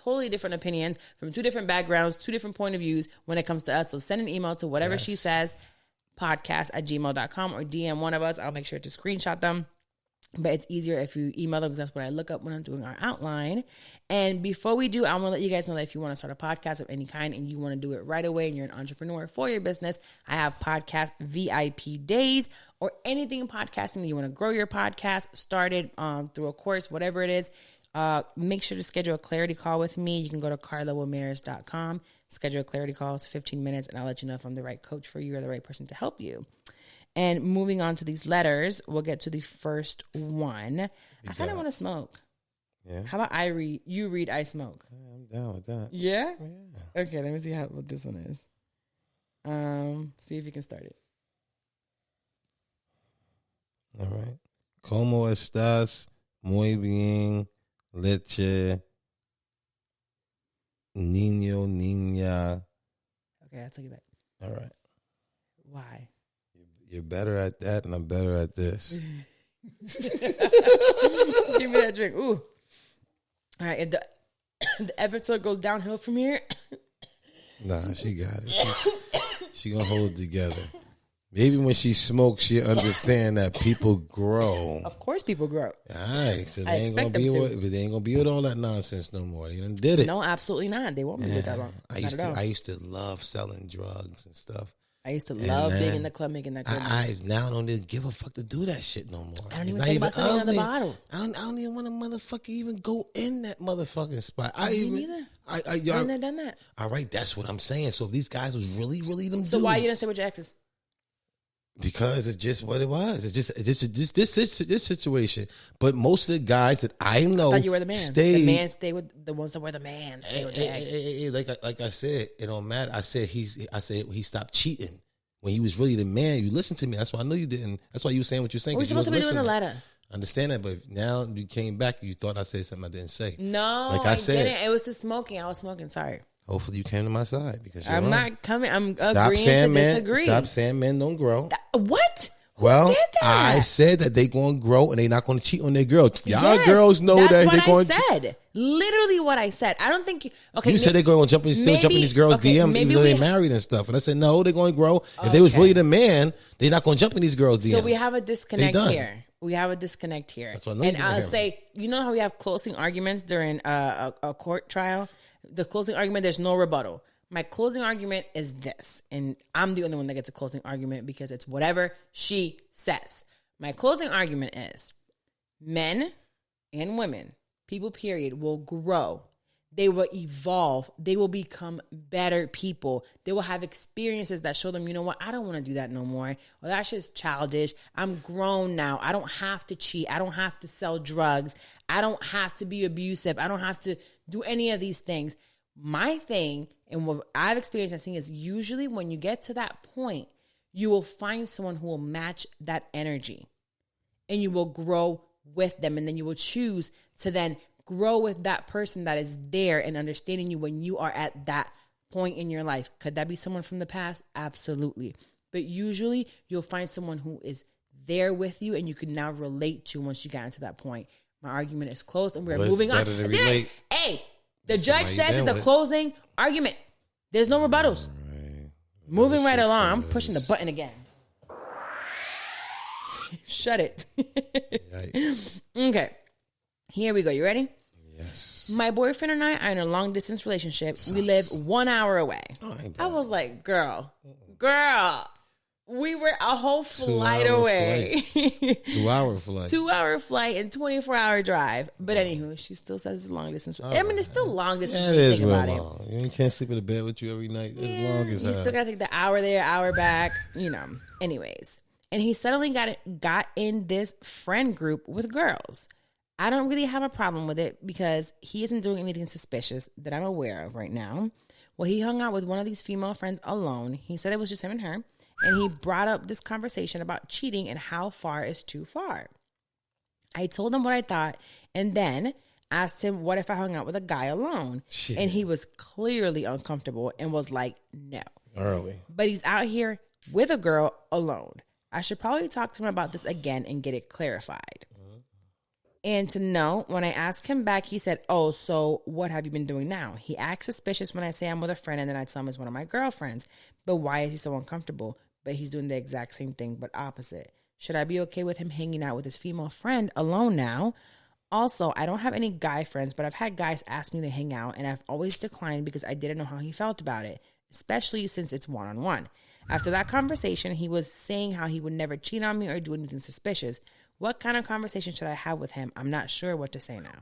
Speaker 2: totally different opinions from two different backgrounds, two different point of views when it comes to us. So send an email to whatever she says, podcast@gmail.com, or DM one of us. I'll make sure to screenshot them. But it's easier if you email them because that's what I look up when I'm doing our outline. And before we do, I want to let you guys know that if you want to start a podcast of any kind and you want to do it right away and you're an entrepreneur for your business, I have podcast VIP days or anything podcasting that you want to grow your podcast, started through a course, whatever it is. Make sure to schedule a clarity call with me. You can go to carlawilmaris.com, schedule a clarity call. It's 15 minutes, and I'll let you know if I'm the right coach for you or the right person to help you. And moving on to these letters, we'll get to the first one. I kind of want to smoke.
Speaker 1: Yeah.
Speaker 2: How about you read, I smoke?
Speaker 1: Yeah, I'm down with that.
Speaker 2: Yeah? Okay, let me see what this one is. See if you can start it.
Speaker 1: All right. ¿Cómo estás? Muy bien. Leche. Niño, niña.
Speaker 2: Okay, I'll take it back.
Speaker 1: All right.
Speaker 2: Why?
Speaker 1: You're better at that, and I'm better at this.
Speaker 2: Give me that drink. Ooh. All right. If the episode goes downhill from here.
Speaker 1: Nah, she got it. She gonna hold it together. Maybe when she smokes, she'll understand that people grow.
Speaker 2: Of course people grow.
Speaker 1: All right. So they ain't gonna be with all that nonsense no more. They done did it.
Speaker 2: No, absolutely not. They won't be with that long.
Speaker 1: I used to love selling drugs and stuff.
Speaker 2: I used to love being in the club making that good money.
Speaker 1: I now don't even give a fuck to do that shit no more.
Speaker 2: I don't even think about selling another bottle.
Speaker 1: I don't even want to motherfucker even go in that motherfucking spot.
Speaker 2: Me neither. I done that.
Speaker 1: All right, that's what I'm saying. So if these guys was really them dudes.
Speaker 2: So why you didn't stay with your exes?
Speaker 1: Because it's just what it was. It's just this situation. But most of the guys that I know,
Speaker 2: I thought you were the man. The man stay with the ones that were the man. Stay with the ex.
Speaker 1: Like I said, it don't matter. I said he stopped cheating when he was really the man. You listened to me. That's why I know you didn't. That's why you were saying what you're saying.
Speaker 2: What were you supposed to be doing in the letter?
Speaker 1: understand that, but now you came back, you thought I said something I didn't say.
Speaker 2: No,
Speaker 1: like
Speaker 2: I
Speaker 1: said,
Speaker 2: didn't. It was the smoking. I was smoking. Sorry.
Speaker 1: Hopefully you came to my side because
Speaker 2: I'm
Speaker 1: right.
Speaker 2: not coming. I'm
Speaker 1: Stop
Speaker 2: agreeing
Speaker 1: saying
Speaker 2: to disagree.
Speaker 1: Stop saying men don't grow.
Speaker 2: What?
Speaker 1: Well,
Speaker 2: said that?
Speaker 1: I said that they going to grow and they not going to cheat on their girls. Y'all girls know that they're going to.
Speaker 2: That's what I said. Literally what I said. I don't think you. Okay,
Speaker 1: you said they're going to jump in these girls' DMs even though they're married and stuff. And I said no, they're going to grow. If they was really the man, they're not going to jump in these girls' DMs.
Speaker 2: So we have a disconnect here. We have a disconnect here. And I'll say, you know how we have closing arguments during a court trial? The closing argument, there's no rebuttal. My closing argument is this, and I'm the only one that gets a closing argument because it's whatever she says. My closing argument is men and women, people period, will grow. They will evolve. They will become better people. They will have experiences that show them, you know what, I don't want to do that no more. Well, that's just childish. I'm grown now. I don't have to cheat. I don't have to sell drugs. I don't have to be abusive. I don't have to do any of these things. My thing, and what I've experienced and seen, is usually when you get to that point, you will find someone who will match that energy and you will grow with them. And then you will choose to then grow with that person that is there and understanding you when you are at that point in your life. Could that be someone from the past? Absolutely. But usually you'll find someone who is there with you and you can now relate to once you get into that point. My argument is closed and we're moving on. Hey, the judge says it's a closing argument. There's no rebuttals. Right. Moving right along. I'm pushing the button again. Shut it. Okay. Here we go. You ready?
Speaker 1: Yes.
Speaker 2: My boyfriend and I are in a long distance relationship. We live 1 hour away. I was like, girl, we were a whole flight away.
Speaker 1: 2 hour flight.
Speaker 2: 2 hour flight and 24-hour drive. But anywho, she still says it's long distance. I mean, it's still long distance.
Speaker 1: Yeah, it is real long. You can't sleep in the bed with you every night. As long as
Speaker 2: you still got to take the hour there, hour back, you know. Anyways. And he suddenly got in this friend group with girls. I don't really have a problem with it because he isn't doing anything suspicious that I'm aware of right now. Well, he hung out with one of these female friends alone. He said it was just him and her. And he brought up this conversation about cheating and how far is too far. I told him what I thought and then asked him what if I hung out with a guy alone. Shit. And he was clearly uncomfortable and was like, no.
Speaker 1: Early.
Speaker 2: But he's out here with a girl alone. I should probably talk to him about this again and get it clarified. And to know, when I asked him back, he said, oh, so what have you been doing now? He acts suspicious when I say I'm with a friend and then I tell him it's one of my girlfriends. But why is he so uncomfortable? But he's doing the exact same thing, but opposite. Should I be okay with him hanging out with his female friend alone now? Also, I don't have any guy friends, but I've had guys ask me to hang out and I've always declined because I didn't know how he felt about it, especially since it's one-on-one. After that conversation, he was saying how he would never cheat on me or do anything suspicious. What kind of conversation should I have with him? I'm not sure what to say now.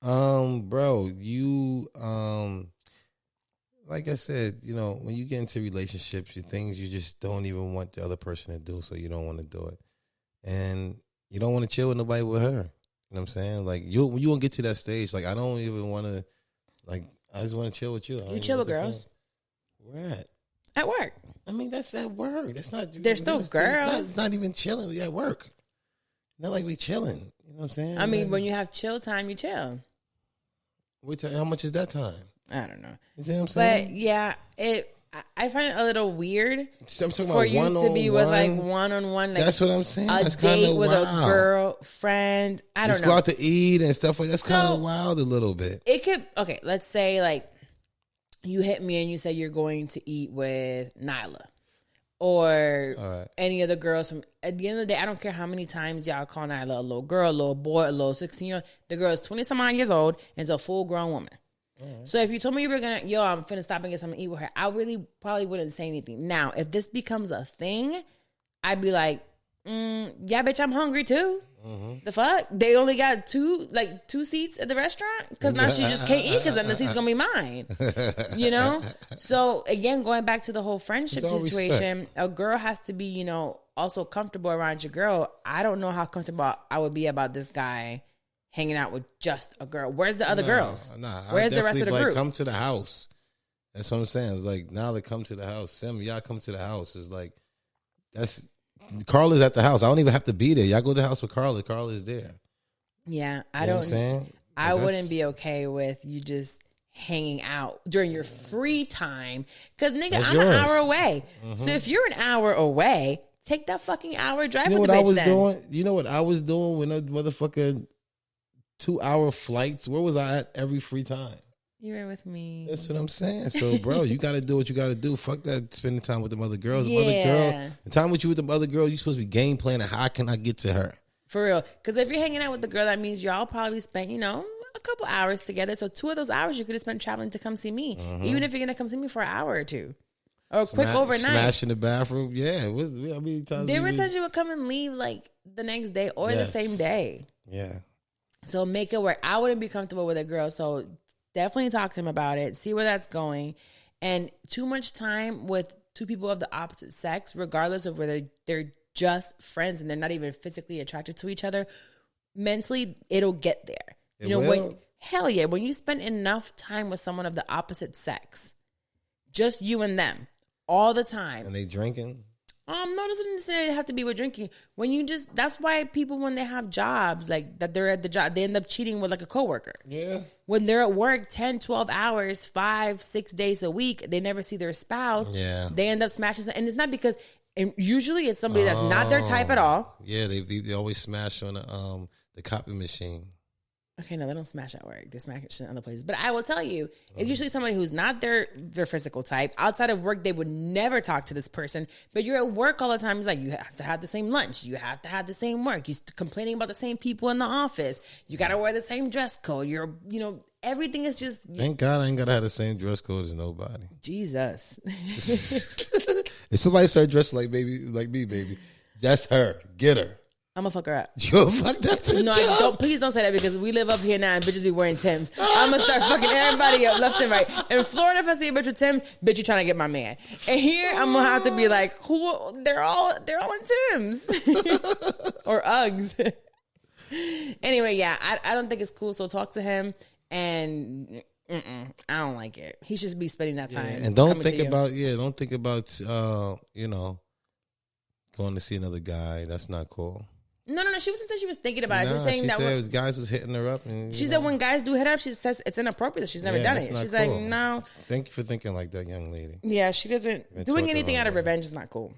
Speaker 1: Bro, you, like I said, you know, when you get into relationships, things you just don't even want the other person to do, so you don't want to do it. And you don't want to chill with nobody with her. You know what I'm saying? Like, you won't get to that stage. Like, I don't even want to, like, I just want to chill with you.
Speaker 2: You chill with girls?
Speaker 1: Where at?
Speaker 2: At work.
Speaker 1: I mean, that's at work. That's not.
Speaker 2: They're still girls.
Speaker 1: It's not even chilling. We at work. Not like we chilling. You know what I'm saying?
Speaker 2: I mean, when you have chill time, you chill.
Speaker 1: How much is that time?
Speaker 2: I don't know.
Speaker 1: You know what I'm saying?
Speaker 2: But yeah, I find it a little weird
Speaker 1: for
Speaker 2: you to be with like one-on-one. Like,
Speaker 1: that's what I'm saying.
Speaker 2: A
Speaker 1: that's
Speaker 2: date with a girlfriend. I don't know.
Speaker 1: Go out to eat and stuff like that. That's kind of wild a little bit.
Speaker 2: It could. Okay, let's say like you hit me and you say you're going to eat with Nyla or any of the girls from. At the end of the day, I don't care how many times y'all call Nyla a little girl, a little boy, a little 16-year-old. The girl is 20-some-odd years old and is a full-grown woman. So if you told me you were I'm finna stop and get something to eat with her, I really probably wouldn't say anything. Now, if this becomes a thing, I'd be like, yeah, bitch, I'm hungry too. Mm-hmm. The fuck? They only got two seats at the restaurant? Because now she just can't eat because then the seat's going to be mine. You know? So, again, going back to the whole friendship situation, respect. A girl has to be, also comfortable around your girl. I don't know how comfortable I would be about this guy hanging out with just a girl. Where's the other girls? Where's the rest of the group?
Speaker 1: Come to the house. That's what I'm saying. It's like, now they come to the house. Y'all come to the house. It's like, Carla's at the house. I don't even have to be there. Y'all go to the house with Carla. Carla's there.
Speaker 2: Yeah,
Speaker 1: You know what I'm saying?
Speaker 2: I wouldn't be okay with you just hanging out during your free time. Because, nigga,
Speaker 1: That's
Speaker 2: I'm
Speaker 1: yours.
Speaker 2: an hour away. So if you're an hour away, take that fucking hour drive
Speaker 1: You know
Speaker 2: with
Speaker 1: what
Speaker 2: the
Speaker 1: I
Speaker 2: bitch
Speaker 1: was
Speaker 2: then.
Speaker 1: doing? You know what I was doing when those motherfucking 2-hour flights? Where was I at every free time?
Speaker 2: You were with me.
Speaker 1: That's what I'm saying. So, bro, you got to do what you got to do. Fuck that spending time with them other girls. The
Speaker 2: Yeah.
Speaker 1: other girl, the time with you with them other girls, you supposed to be game planning. How can I get to her?
Speaker 2: For real. Because if you're hanging out with the girl, that means y'all probably spent, a couple hours together. So 2 of those hours you could have spent traveling to come see me. Even if you're going to come see me for an hour or two. Or quick overnight.
Speaker 1: Smash in the bathroom. Yeah. How many times
Speaker 2: There were times you would come and leave like the next day or the same day.
Speaker 1: Yeah.
Speaker 2: So make it work. I wouldn't be comfortable with a girl. So definitely talk to him about it. See where that's going. And too much time with two people of the opposite sex, regardless of whether they're just friends and they're not even physically attracted to each other, mentally, it'll get there. Hell yeah. When you spend enough time with someone of the opposite sex, just you and them, all the time.
Speaker 1: And they drinking?
Speaker 2: No, it doesn't necessarily have to be with drinking. That's why people, when they have jobs, like that they're at the job, they end up cheating with like a coworker.
Speaker 1: Yeah.
Speaker 2: When they're at work 10, 12 hours, 5, 6 days a week, they never see their spouse.
Speaker 1: Yeah.
Speaker 2: They end up smashing. And it's not because, and usually it's somebody that's not their type at all.
Speaker 1: Yeah, they always smash on the copy machine.
Speaker 2: Okay, no, they don't smash at work. They smash it in other places. But I will tell you, it's usually somebody who's not their physical type. Outside of work, they would never talk to this person. But you're at work all the time. It's like, you have to have the same lunch. You have to have the same work. You're complaining about the same people in the office. You got to wear the same dress code. Everything is just...
Speaker 1: Thank God I ain't got to have the same dress code as nobody.
Speaker 2: Jesus.
Speaker 1: If somebody start dressing like me, baby, that's her. Get her.
Speaker 2: I'm gonna fuck her up.
Speaker 1: Yo, fuck that bitch.
Speaker 2: No, please don't say that, because we live up here now and bitches be wearing Timbs. I'm gonna start fucking everybody up left and right. In Florida, if I see a bitch with Timbs, bitch, you trying to get my man. And here, I'm gonna have to be like, who? They're all in Timbs or Uggs. Anyway, yeah, I don't think it's cool. So talk to him, and I don't like it. He should be spending that time.
Speaker 1: Yeah, and don't think about going to see another guy. That's not cool.
Speaker 2: No. She wasn't saying she was thinking about it. She was saying
Speaker 1: she
Speaker 2: that
Speaker 1: said guys was hitting her up. And,
Speaker 2: she said when guys do hit up, she says it's inappropriate. She's never done it. She's
Speaker 1: cool.
Speaker 2: like, no.
Speaker 1: Thank you for thinking like that, young lady.
Speaker 2: Yeah, she doesn't. Doing anything out of revenge is not cool.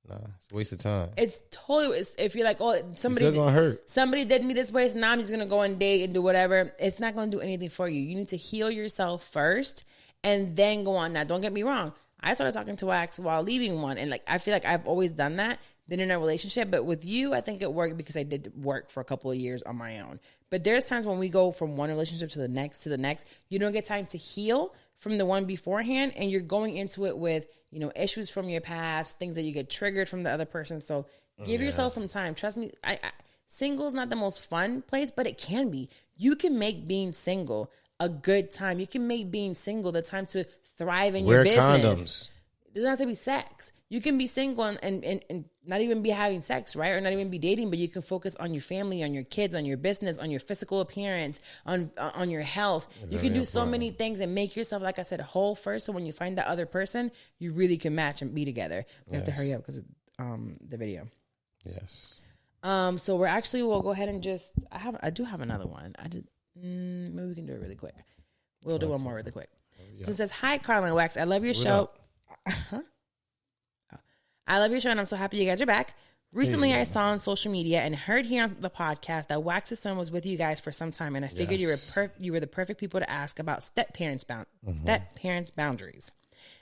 Speaker 1: Nah, it's a waste of time.
Speaker 2: It's totally. If you're like, oh, somebody
Speaker 1: it's still gonna hurt.
Speaker 2: Somebody did me this way, so now I'm just gonna go and date and do whatever. It's not gonna do anything for you. You need to heal yourself first, and then go on. Now, don't get me wrong. I started talking to Wax while leaving one, and like I feel like I've always done that. Been in a relationship, but with you, I think it worked because I did work for a couple of years on my own. But there's times when we go from one relationship to the next, you don't get time to heal from the one beforehand, and you're going into it with, issues from your past, things that you get triggered from the other person. So give yourself some time. Trust me, single is not the most fun place, but it can be. You can make being single a good time. You can make being single the time to thrive in your business.
Speaker 1: Condoms.
Speaker 2: It doesn't have to be sex. You can be single and not even be having sex, right? Or not even be dating, but you can focus on your family, on your kids, on your business, on your physical appearance, on your health. You can do so many things and make yourself, like I said, whole first. So when you find that other person, you really can match and be together. We have to hurry up because of the video.
Speaker 1: Yes.
Speaker 2: So we'll go ahead and just, I do have another one. Maybe we can do it really quick. We'll do one more really quick. So it says, hi, Carla and Wax. I love your show. I love your show, and I'm so happy you guys are back. Recently, I saw on social media and heard here on the podcast that Wax's son was with you guys for some time, and I figured you were the perfect people to ask about step parents boundaries.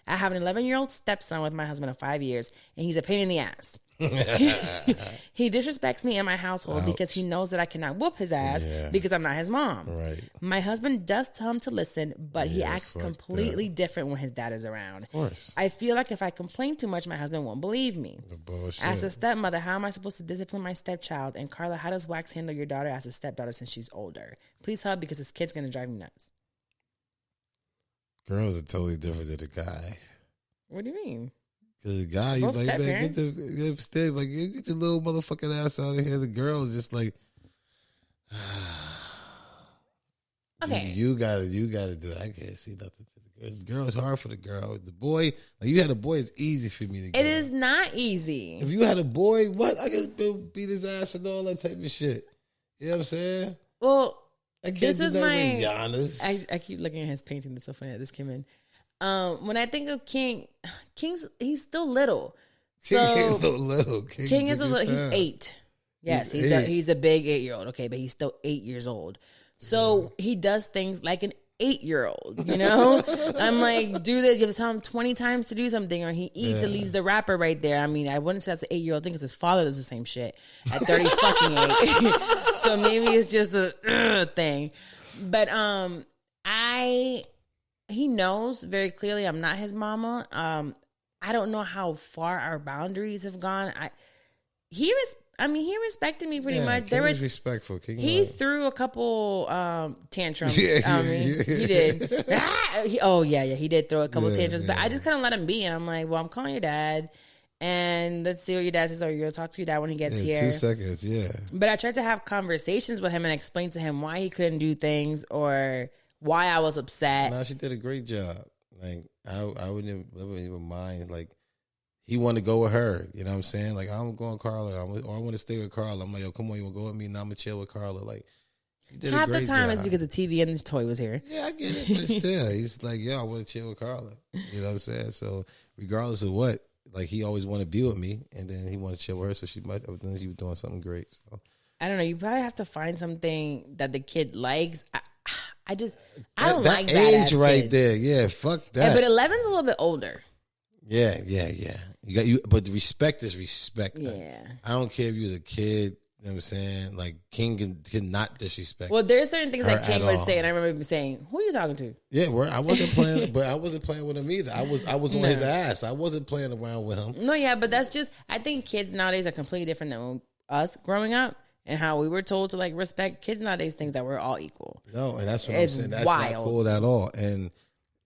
Speaker 2: I have an 11-year-old stepson with my husband of 5 years, and he's a pain in the ass. He disrespects me and my household because he knows that I cannot whoop his ass because I'm not his mom.
Speaker 1: Right.
Speaker 2: My husband does tell him to listen, but he acts completely different when his dad is around.
Speaker 1: Of course.
Speaker 2: I feel like if I complain too much, my husband won't believe me.
Speaker 1: The bullshit.
Speaker 2: As a stepmother, how am I supposed to discipline my stepchild? And Carla, how does Wax handle your daughter as a stepdaughter since she's older? Please help because this kid's going to drive me nuts.
Speaker 1: Girls are totally different than the guy.
Speaker 2: What do you mean?
Speaker 1: Cause the guy, you like, man, get the little motherfucking ass out of here. The girl's just like,
Speaker 2: Okay.
Speaker 1: You gotta do it. I can't see nothing to the girl. The girl is hard for the girl. The boy, like you had a boy, it's easy for me to get.
Speaker 2: It is not easy.
Speaker 1: If you had a boy, what? I could beat his ass and all that type of shit. You know what I'm saying?
Speaker 2: Well,
Speaker 1: I can't
Speaker 2: this
Speaker 1: do
Speaker 2: is
Speaker 1: that
Speaker 2: my.
Speaker 1: with Giannis.
Speaker 2: I keep looking at his painting. That's so funny that this came in. When I think of he's still little.
Speaker 1: King
Speaker 2: So
Speaker 1: ain't no little.
Speaker 2: King is a little. He's 8. Yes, he's a big 8-year-old. Okay, but he's still 8 years old. So he does things like an 8-year-old. You know, I'm like, do this. You tell him 20 times to do something, or he eats and leaves the wrapper right there. I mean, I wouldn't say that's an 8-year-old thing because his father does the same shit at 30 fucking 8. So maybe it's just a thing. But he knows very clearly I'm not his mama. I don't know how far our boundaries have gone. He respected me pretty much.
Speaker 1: King was respectful. King
Speaker 2: he threw a couple tantrums.
Speaker 1: Yeah.
Speaker 2: He did. He did throw a couple tantrums. But I just kind of let him be, and I'm like, well, I'm calling your dad, and let's see what your dad says. Or you'll talk to your dad when he gets here.
Speaker 1: 2 seconds, yeah.
Speaker 2: But I tried to have conversations with him and explain to him why he couldn't do things or why I was upset.
Speaker 1: No, she did a great job. Like I wouldn't even mind. Like he wanted to go with her. You know what I'm saying? Like I'm going with Carla, I want to stay with Carla. I'm like, yo, come on, you want to go with me? Now I'm gonna chill with Carla. Like he did
Speaker 2: half
Speaker 1: a great
Speaker 2: the time
Speaker 1: job.
Speaker 2: it's because the TV and the toy was here.
Speaker 1: Yeah, I get it, but still, he's like, yo, I want to chill with Carla. You know what I'm saying? So regardless of what, like he always wanted to be with me, and then he wanted to chill with her. So she was doing something great. So
Speaker 2: I don't know. You probably have to find something that the kid likes. I don't like that
Speaker 1: age right
Speaker 2: kids.
Speaker 1: there. Yeah, fuck that.
Speaker 2: But 11's a little bit older.
Speaker 1: Yeah. But the respect is respect.
Speaker 2: Yeah.
Speaker 1: I don't care if you was a kid. You know what I'm saying? Like King can not disrespect.
Speaker 2: Well, there's certain things that King would
Speaker 1: all.
Speaker 2: say, and I remember him saying, "Who are you talking to?"
Speaker 1: Yeah, I wasn't playing, but I wasn't playing with him either. I was on his ass. I wasn't playing around with him.
Speaker 2: No, yeah, but that's just. I think kids nowadays are completely different than us growing up. And how we were told to like respect kids nowadays think that we're all equal.
Speaker 1: No, and that's what
Speaker 2: It's
Speaker 1: I'm saying. That's
Speaker 2: wild.
Speaker 1: not cool at all. And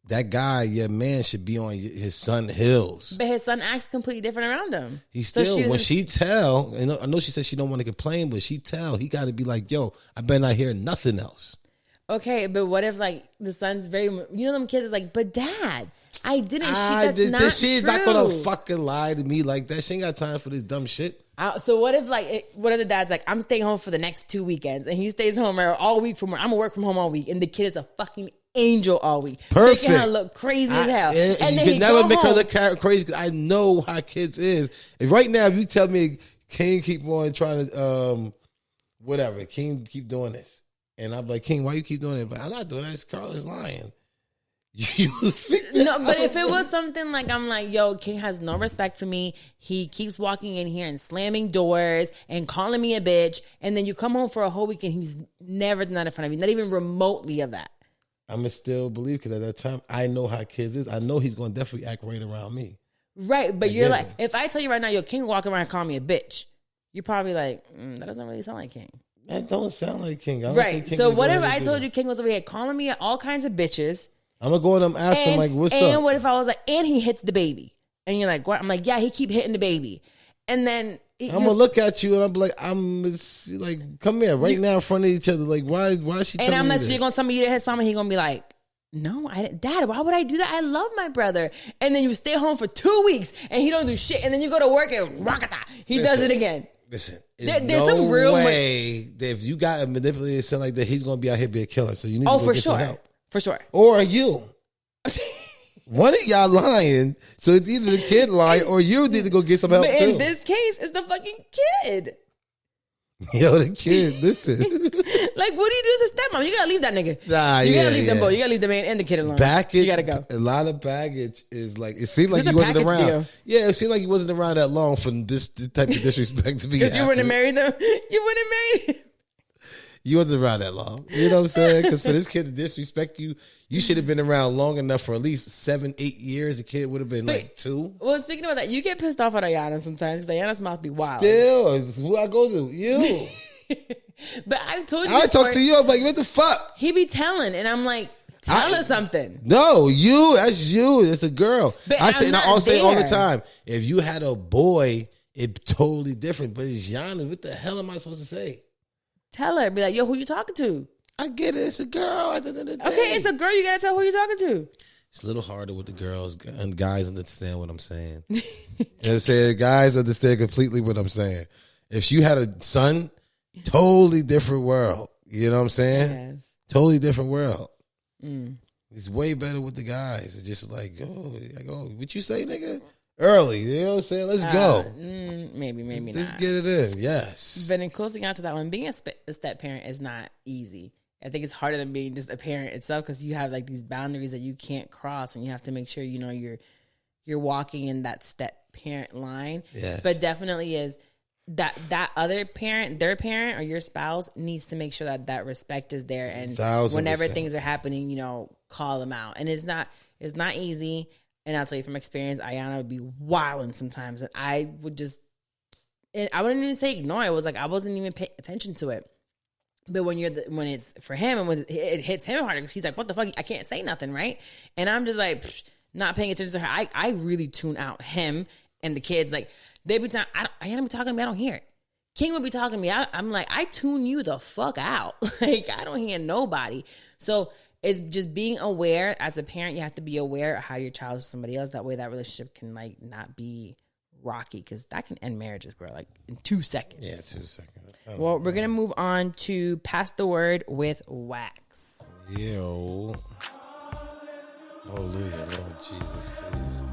Speaker 1: that guy, your man, should be on his son heels.
Speaker 2: But his son acts completely different around him.
Speaker 1: He still, when she tell, and I know she said she don't want to complain, but she tell, he got to be like, yo, I better not hear nothing else.
Speaker 2: Okay, but what if like the son's very, them kids is like, but dad, I didn't. That's not
Speaker 1: She's
Speaker 2: true.
Speaker 1: not gonna fucking lie to me like that. She ain't got time for this dumb shit.
Speaker 2: So what if what if the dad's like, I'm staying home for the next 2 weekends, and he stays home all week from work. I'm gonna work from home all week, and the kid is a fucking angel all week.
Speaker 1: Perfect.
Speaker 2: Making her look crazy as hell. And
Speaker 1: you
Speaker 2: then
Speaker 1: can
Speaker 2: he
Speaker 1: never make her
Speaker 2: home.
Speaker 1: look crazy because I know how kids is. If right now, if you tell me King keep on trying to whatever, King keep doing this, and I'm like, King, why you keep doing it? But I'm not doing that. Carla's lying. You think that?
Speaker 2: No, but if it was something like I'm like, yo, King has no respect for me. He keeps walking in here and slamming doors and calling me a bitch. And then you come home for a whole week and he's never done that in front of you. Not even remotely of that.
Speaker 1: I'm going to still believe because at that time, I know how kids is. I know he's going to definitely act right around me.
Speaker 2: Right. But you're like, if I tell you right now, yo, King walking around and calling me a bitch, you're probably like, that doesn't really sound like King.
Speaker 1: That don't sound like King. I don't
Speaker 2: right.
Speaker 1: think King
Speaker 2: So
Speaker 1: would
Speaker 2: what
Speaker 1: go
Speaker 2: if
Speaker 1: ahead
Speaker 2: I
Speaker 1: and do
Speaker 2: told
Speaker 1: that.
Speaker 2: you King was over here calling me all kinds of bitches?
Speaker 1: I'm going to go in and ask him, like, what's up?
Speaker 2: And what if I was like, and he hits the baby? And you're like, what? I'm like, yeah, he keep hitting the baby. And then
Speaker 1: I'm going to look at you and I'm like, come here right now in front of each other. Like, why is she telling me
Speaker 2: And I'm like,
Speaker 1: this?
Speaker 2: so you're going to tell me you didn't hit someone? He's going to be like, no, I didn't. Dad, why would I do that? I love my brother. And then you stay home for 2 weeks and he don't do shit. And then you go to work and rockata. He does it again.
Speaker 1: Listen,
Speaker 2: there's
Speaker 1: no
Speaker 2: some real
Speaker 1: way that if you got a manipulated son like that, he's going to be out here be a killer. So you need to go
Speaker 2: for
Speaker 1: get
Speaker 2: sure.
Speaker 1: some help.
Speaker 2: For sure.
Speaker 1: Or you. One of y'all lying, so it's either the kid lying or you need to go get some help
Speaker 2: But
Speaker 1: too.
Speaker 2: in this case, it's the fucking kid.
Speaker 1: Yo, the kid, listen.
Speaker 2: Like, what do you do as a stepmom? You gotta leave that nigga.
Speaker 1: Nah,
Speaker 2: you
Speaker 1: yeah,
Speaker 2: gotta leave them
Speaker 1: yeah.
Speaker 2: both. You gotta leave the man and the kid alone.
Speaker 1: Baggage,
Speaker 2: you gotta go.
Speaker 1: A lot of baggage is like, it seemed like
Speaker 2: It's
Speaker 1: he
Speaker 2: a
Speaker 1: wasn't
Speaker 2: package
Speaker 1: around.
Speaker 2: deal.
Speaker 1: Yeah, it seemed like he wasn't around that long for this type of disrespect to be
Speaker 2: Because you wouldn't have
Speaker 1: happening.
Speaker 2: married them. You wouldn't have married him.
Speaker 1: You wasn't around that long. You know what I'm saying? Because for this kid to disrespect you, you should have been around long enough for at least 7-8 years. The kid would have been like 2.
Speaker 2: Well, speaking about that, you get pissed off at Ayana sometimes because Ayana's mouth be wild.
Speaker 1: Still, who I go to? You.
Speaker 2: But I've told you
Speaker 1: I
Speaker 2: before,
Speaker 1: talk to you. I'm like, what the fuck?
Speaker 2: he be telling, and I'm like, tell us something.
Speaker 1: No, you. That's you. It's a girl.
Speaker 2: But
Speaker 1: I say,
Speaker 2: I'm
Speaker 1: and I
Speaker 2: not
Speaker 1: always say all the
Speaker 2: there.
Speaker 1: time, if you had a boy, it's totally different. But it's Giannis. What the hell am I supposed to say?
Speaker 2: Tell her, be like, yo, who you talking to?
Speaker 1: I get it. It's a girl at the end of the day.
Speaker 2: Okay, it's a girl. You gotta tell who you're talking to.
Speaker 1: It's a little harder with the girls, and guys understand what I'm saying. You know what I'm saying? Guys understand completely what I'm saying. If you had a son, totally different world. You know what I'm saying?
Speaker 2: Yes.
Speaker 1: Totally different world. It's way better with the guys. It's just like, oh, what you say, nigga? Early. You know what I'm saying? Let's go.
Speaker 2: Maybe
Speaker 1: Let's
Speaker 2: not.
Speaker 1: get it in. Yes.
Speaker 2: But in closing out to that one, being a step parent is not easy. I think it's harder than being just a parent itself because you have like these boundaries that you can't cross, and you have to make sure you know you're walking in that step parent line.
Speaker 1: Yes.
Speaker 2: But definitely is that other parent, their parent or your spouse needs to make sure that respect is there, and
Speaker 1: 1000%.
Speaker 2: whenever things are happening, you know, call them out. And it's not easy. And I'll tell you from experience, Ayana would be wilding sometimes, and I wouldn't even say ignore it. It was like I wasn't even paying attention to it. But when it's for him and when it hits him harder because he's like, what the fuck? I can't say nothing, right? And I'm just like not paying attention to her. I really tune out him and the kids. Like they be talking, Ayana be talking to me, I don't hear it. King would be talking to me. I'm like, I tune you the fuck out. Like I don't hear nobody. So it's just being aware as a parent. You have to be aware of how your child is somebody else. That way, that relationship can like not be rocky because that can end marriages, bro. Like in 2 seconds.
Speaker 1: Yeah, 2 seconds.
Speaker 2: Well, we're gonna move on to pass the word with Wax.
Speaker 1: Yo. Hallelujah, Lord Jesus, please.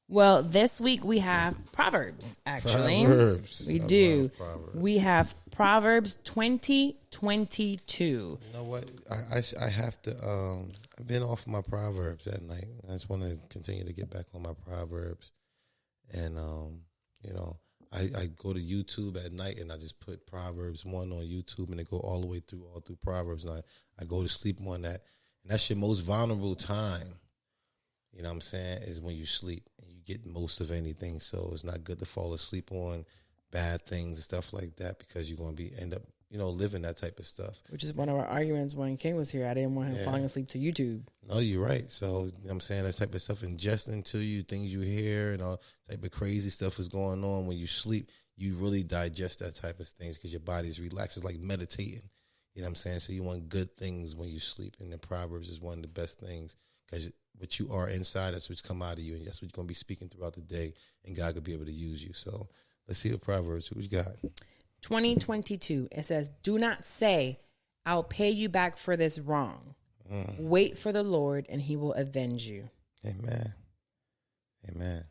Speaker 2: Well, this week we have Proverbs, actually.
Speaker 1: Proverbs.
Speaker 2: We
Speaker 1: I
Speaker 2: do.
Speaker 1: love Proverbs.
Speaker 2: We have Proverbs 20:22.
Speaker 1: You know what? I have to. I've been off my Proverbs at night. I just want to continue to get back on my Proverbs, and you know, I go to YouTube at night and I just put Proverbs 1 on YouTube and it go all the way through Proverbs, and I go to sleep on that, and that's your most vulnerable time. You know what I'm saying? Is when you sleep and you get most of anything. So it's not good to fall asleep on bad things and stuff like that because you're going to end up, you know, living that type of stuff.
Speaker 2: Which is one of our arguments when King was here. I didn't want him falling asleep to YouTube.
Speaker 1: No, you're right. So, you know what I'm saying? That type of stuff ingesting to you, things you hear and all type of crazy stuff is going on. When you sleep, you really digest that type of things because your body is relaxed. It's like meditating. You know what I'm saying? So you want good things when you sleep. And the Proverbs is one of the best things because what you are inside, that's what's come out of you. And that's what you're going to be speaking throughout the day. And God could be able to use you. So let's see what Proverbs, who we got?
Speaker 2: 20:22. It says, do not say, I'll pay you back for this wrong. Wait for the Lord and he will avenge you.
Speaker 1: Amen. Amen.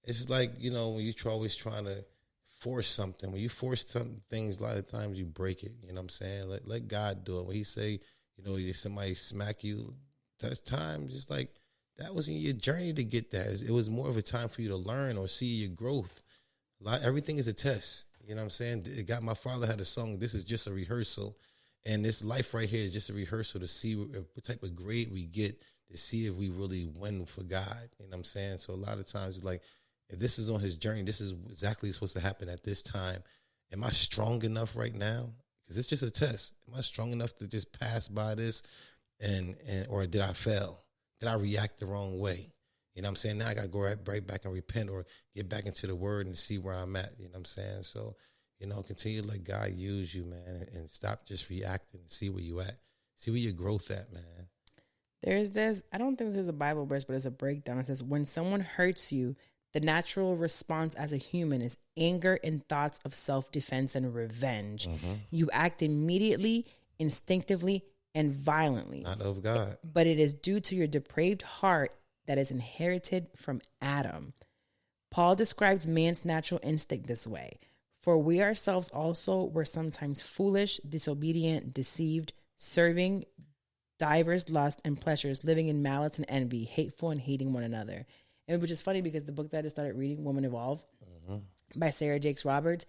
Speaker 1: It's like, you know, when you're always trying to force something, when you force some things, a lot of times you break it. You know what I'm saying? Let God do it. When he say, you know, if somebody smack you, that's time. Just like that wasn't your journey to get that. It was more of a time for you to learn or see your growth. Everything is a test. You know what I'm saying? My father had a song, this is just a rehearsal. And this life right here is just a rehearsal to see what type of grade we get, to see if we really win for God. You know what I'm saying? So a lot of times it's like, if this is on his journey, this is exactly supposed to happen at this time. Am I strong enough right now? Because it's just a test. Am I strong enough to just pass by this? And or did I fail? Did I react the wrong way? You know what I'm saying? Now I got to go right back and repent or get back into the word and see where I'm at. You know what I'm saying? So, you know, continue to let God use you, man, and stop just reacting and see where you at. See where your growth at, man.
Speaker 2: There's this, I don't think this is a Bible verse, but it's a breakdown. It says, when someone hurts you, the natural response as a human is anger and thoughts of self-defense and revenge. You act immediately, instinctively, and violently.
Speaker 1: Not of God.
Speaker 2: But it is due to your depraved heart that is inherited from Adam. Paul describes man's natural instinct this way. For we ourselves also were sometimes foolish, disobedient, deceived, serving divers lusts and pleasures, living in malice and envy, hateful and hating one another. And which is funny because the book that I just started reading, Woman Evolve, by Sarah Jakes Roberts,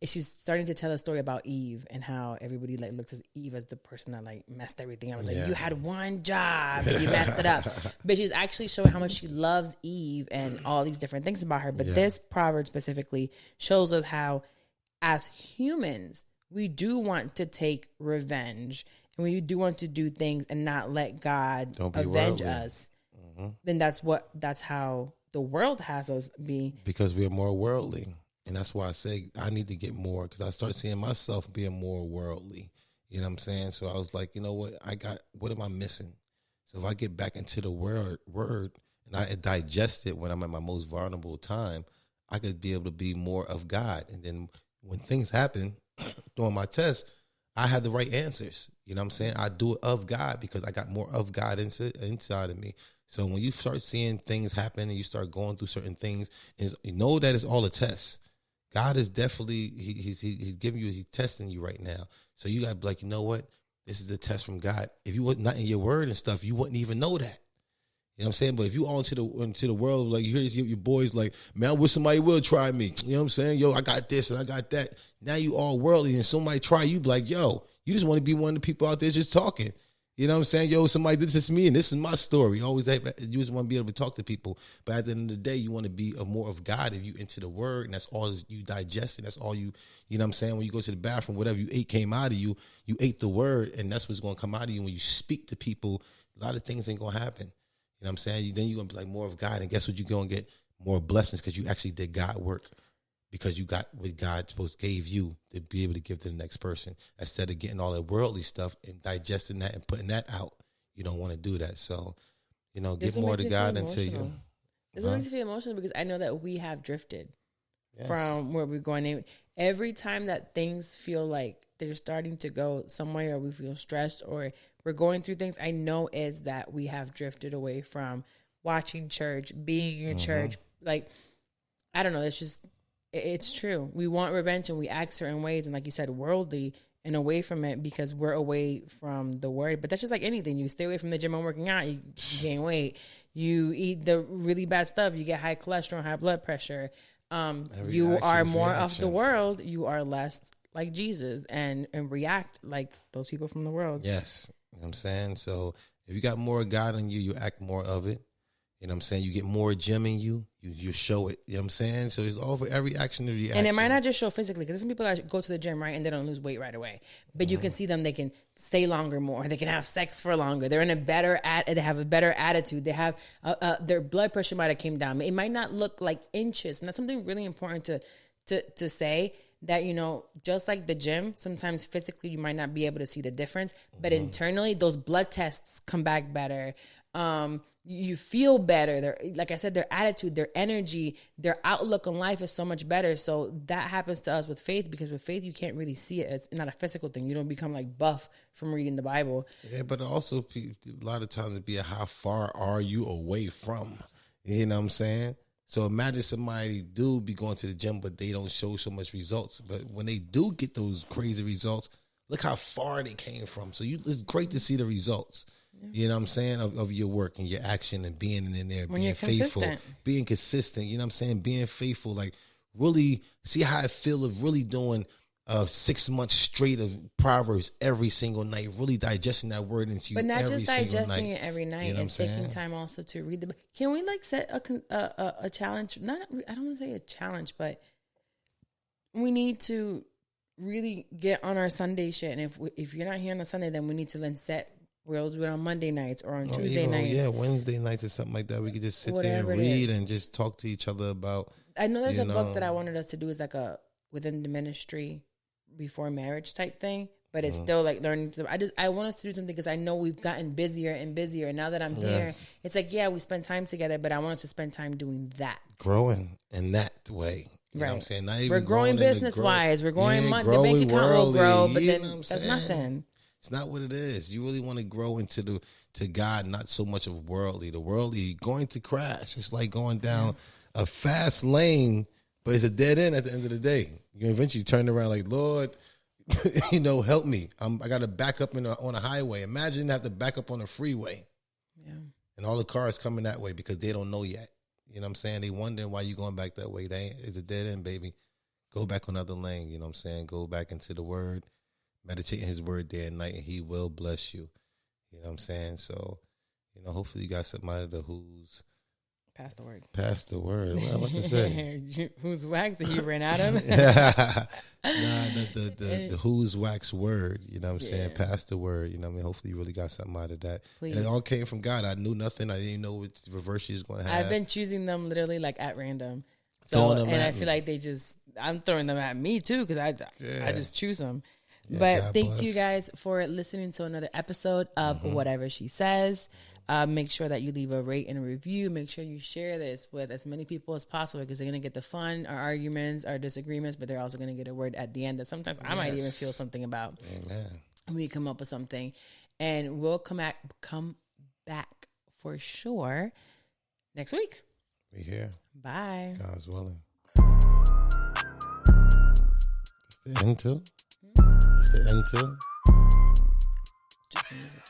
Speaker 2: she's starting to tell a story about Eve and how everybody like looks at Eve as the person that like messed everything. I was like, you had one job, and you messed it up. But she's actually showing how much she loves Eve and all these different things about her. But this proverb specifically shows us how, as humans, we do want to take revenge. and when you do want to do things and not let God avenge us, then that's how the world has us be.
Speaker 1: Because we're more worldly. And that's why I say I need to get more, because I start seeing myself being more worldly. You know what I'm saying? So I was like, you know what? What am I missing? So if I get back into the word and I digest it when I'm at my most vulnerable time, I could be able to be more of God. And then when things happen during my test, I had the right answers. You know what I'm saying? I do it of God because I got more of God inside of me. So when you start seeing things happen and you start going through certain things, you know that it's all a test. God is definitely, he's giving you, he's testing you right now. So you got to be like, you know what? This is a test from God. If you wasn't not in your word and stuff, you wouldn't even know that. You know what I'm saying? But if you all into the world, like you hear your boys like, man, I wish somebody will try me. You know what I'm saying? Yo, I got this and I got that. Now you all worldly and somebody try you, be like, yo, you just want to be one of the people out there just talking. You know what I'm saying? Yo, somebody did this to me and this is my story. You just want to be able to talk to people. But at the end of the day, you want to be more of God if you into the word, and that's all you digest, and that's all you know what I'm saying? When you go to the bathroom, whatever you ate came out of you. You ate the word, and that's what's going to come out of you. When you speak to people, a lot of things ain't going to happen. You know what I'm saying? Then you're going to be like more of God, and guess what? You're going to get more blessings because you actually did God work. Because you got what God supposed gave you to be able to give to the next person, instead of getting all that worldly stuff and digesting that and putting that out. You don't want to do that. So, you know, get more to God until you.
Speaker 2: This makes me feel emotional because I know that we have drifted from where we're going. Every time that things feel like they're starting to go somewhere, or we feel stressed, or we're going through things, I know is that we have drifted away from watching church, being in church. Like, I don't know. It's true. We want revenge and we act certain ways, and like you said, worldly, and away from it because we're away from the word. But that's just like anything. You stay away from the gym and working out, you gain weight. You eat the really bad stuff, you get high cholesterol, high blood pressure. You are more of the world. You are less like Jesus and react like those people from the world.
Speaker 1: Yes. You know what I'm saying? So if you got more God in you, you act more of it. You know what I'm saying? You get more gym in you. You show it. You know what I'm saying? So it's all for every action of the action.
Speaker 2: And it might not just show physically, because there's some people that go to the gym, right, and they don't lose weight right away. But you can see them, they can stay longer more. They can have sex for longer. They're in they have a better attitude. They have, their blood pressure might have came down. It might not look like inches. And that's something really important to say, that, you know, just like the gym, sometimes physically you might not be able to see the difference, but internally those blood tests come back better. You feel better. Like I said, their attitude, their energy, their outlook on life is so much better. So that happens to us with faith, because with faith, you can't really see it. It's not a physical thing. You don't become like buff from reading the Bible.
Speaker 1: Yeah, but also a lot of times it'd be how far are you away from, you know what I'm saying? So imagine somebody do be going to the gym, but they don't show so much results. But when they do get those crazy results, look how far they came from. So it's great to see the results. You know what I'm saying, of your work and your action and being in there,
Speaker 2: when
Speaker 1: being faithful, being consistent, you know what I'm saying, being faithful, like really see how I feel of really doing 6 months straight of Proverbs every single night, really digesting that word into you. But not just digesting it
Speaker 2: every night, you know, and taking time also to read the book. Can we like set a challenge? I don't want to say a challenge, but we need to really get on our Sunday shit. And if you're not here on a Sunday, then we need to then set. We'll do it on Monday nights or on Tuesday nights.
Speaker 1: Yeah, Wednesday nights or something like that. We could just sit there and read and just talk to each other about.
Speaker 2: I know there's a book that I wanted us to do, is like a within the ministry before marriage type thing, but it's still like learning. I want us to do something because I know we've gotten busier and busier. And now that I'm here, it's like, yeah, we spend time together, but I want us to spend time doing that.
Speaker 1: Growing in that way. You know what I'm saying? Not even
Speaker 2: we're growing business wise. We're growing the bank account will grow, but then that's nothing.
Speaker 1: It's not what it is. You really want to grow into to God, not so much of worldly. The worldly going to crash. It's like going down a fast lane, but it's a dead end at the end of the day. You eventually turn around like, Lord, you know, help me. I got to back up on a highway. Imagine have to back up on a freeway. Yeah. And all the cars coming that way because they don't know yet. You know what I'm saying? They wondering why you going back that way. It's a dead end, baby. Go back on another lane. You know what I'm saying? Go back into the word. Meditate in his word day and night, and he will bless you. You know what I'm saying? So, you know, hopefully you got somebody who's
Speaker 2: Pass the word.
Speaker 1: Pass the word. What am I about to say?
Speaker 2: Whose wax that you ran out of?
Speaker 1: The who's wax word. You know what I'm saying? Pass the word. You know what I mean? Hopefully you really got something out of that.
Speaker 2: Please.
Speaker 1: And it all came from God. I knew nothing. I didn't even know what reverse she's going to have.
Speaker 2: I've been choosing them literally like at random. So, and I feel like I'm throwing them at me too because I just choose them. Yeah, but God thank you guys for listening to another episode of Whatever She Says. Make sure that you leave a rate and a review. Make sure you share this with as many people as possible because they're going to get the fun, our arguments, our disagreements, but they're also going to get a word at the end that sometimes I might even feel something about.
Speaker 1: Amen.
Speaker 2: We come up with something. And we'll come back for sure next week.
Speaker 1: We here.
Speaker 2: Bye.
Speaker 1: God's willing. It's the end too? It's the end too?
Speaker 2: Just music.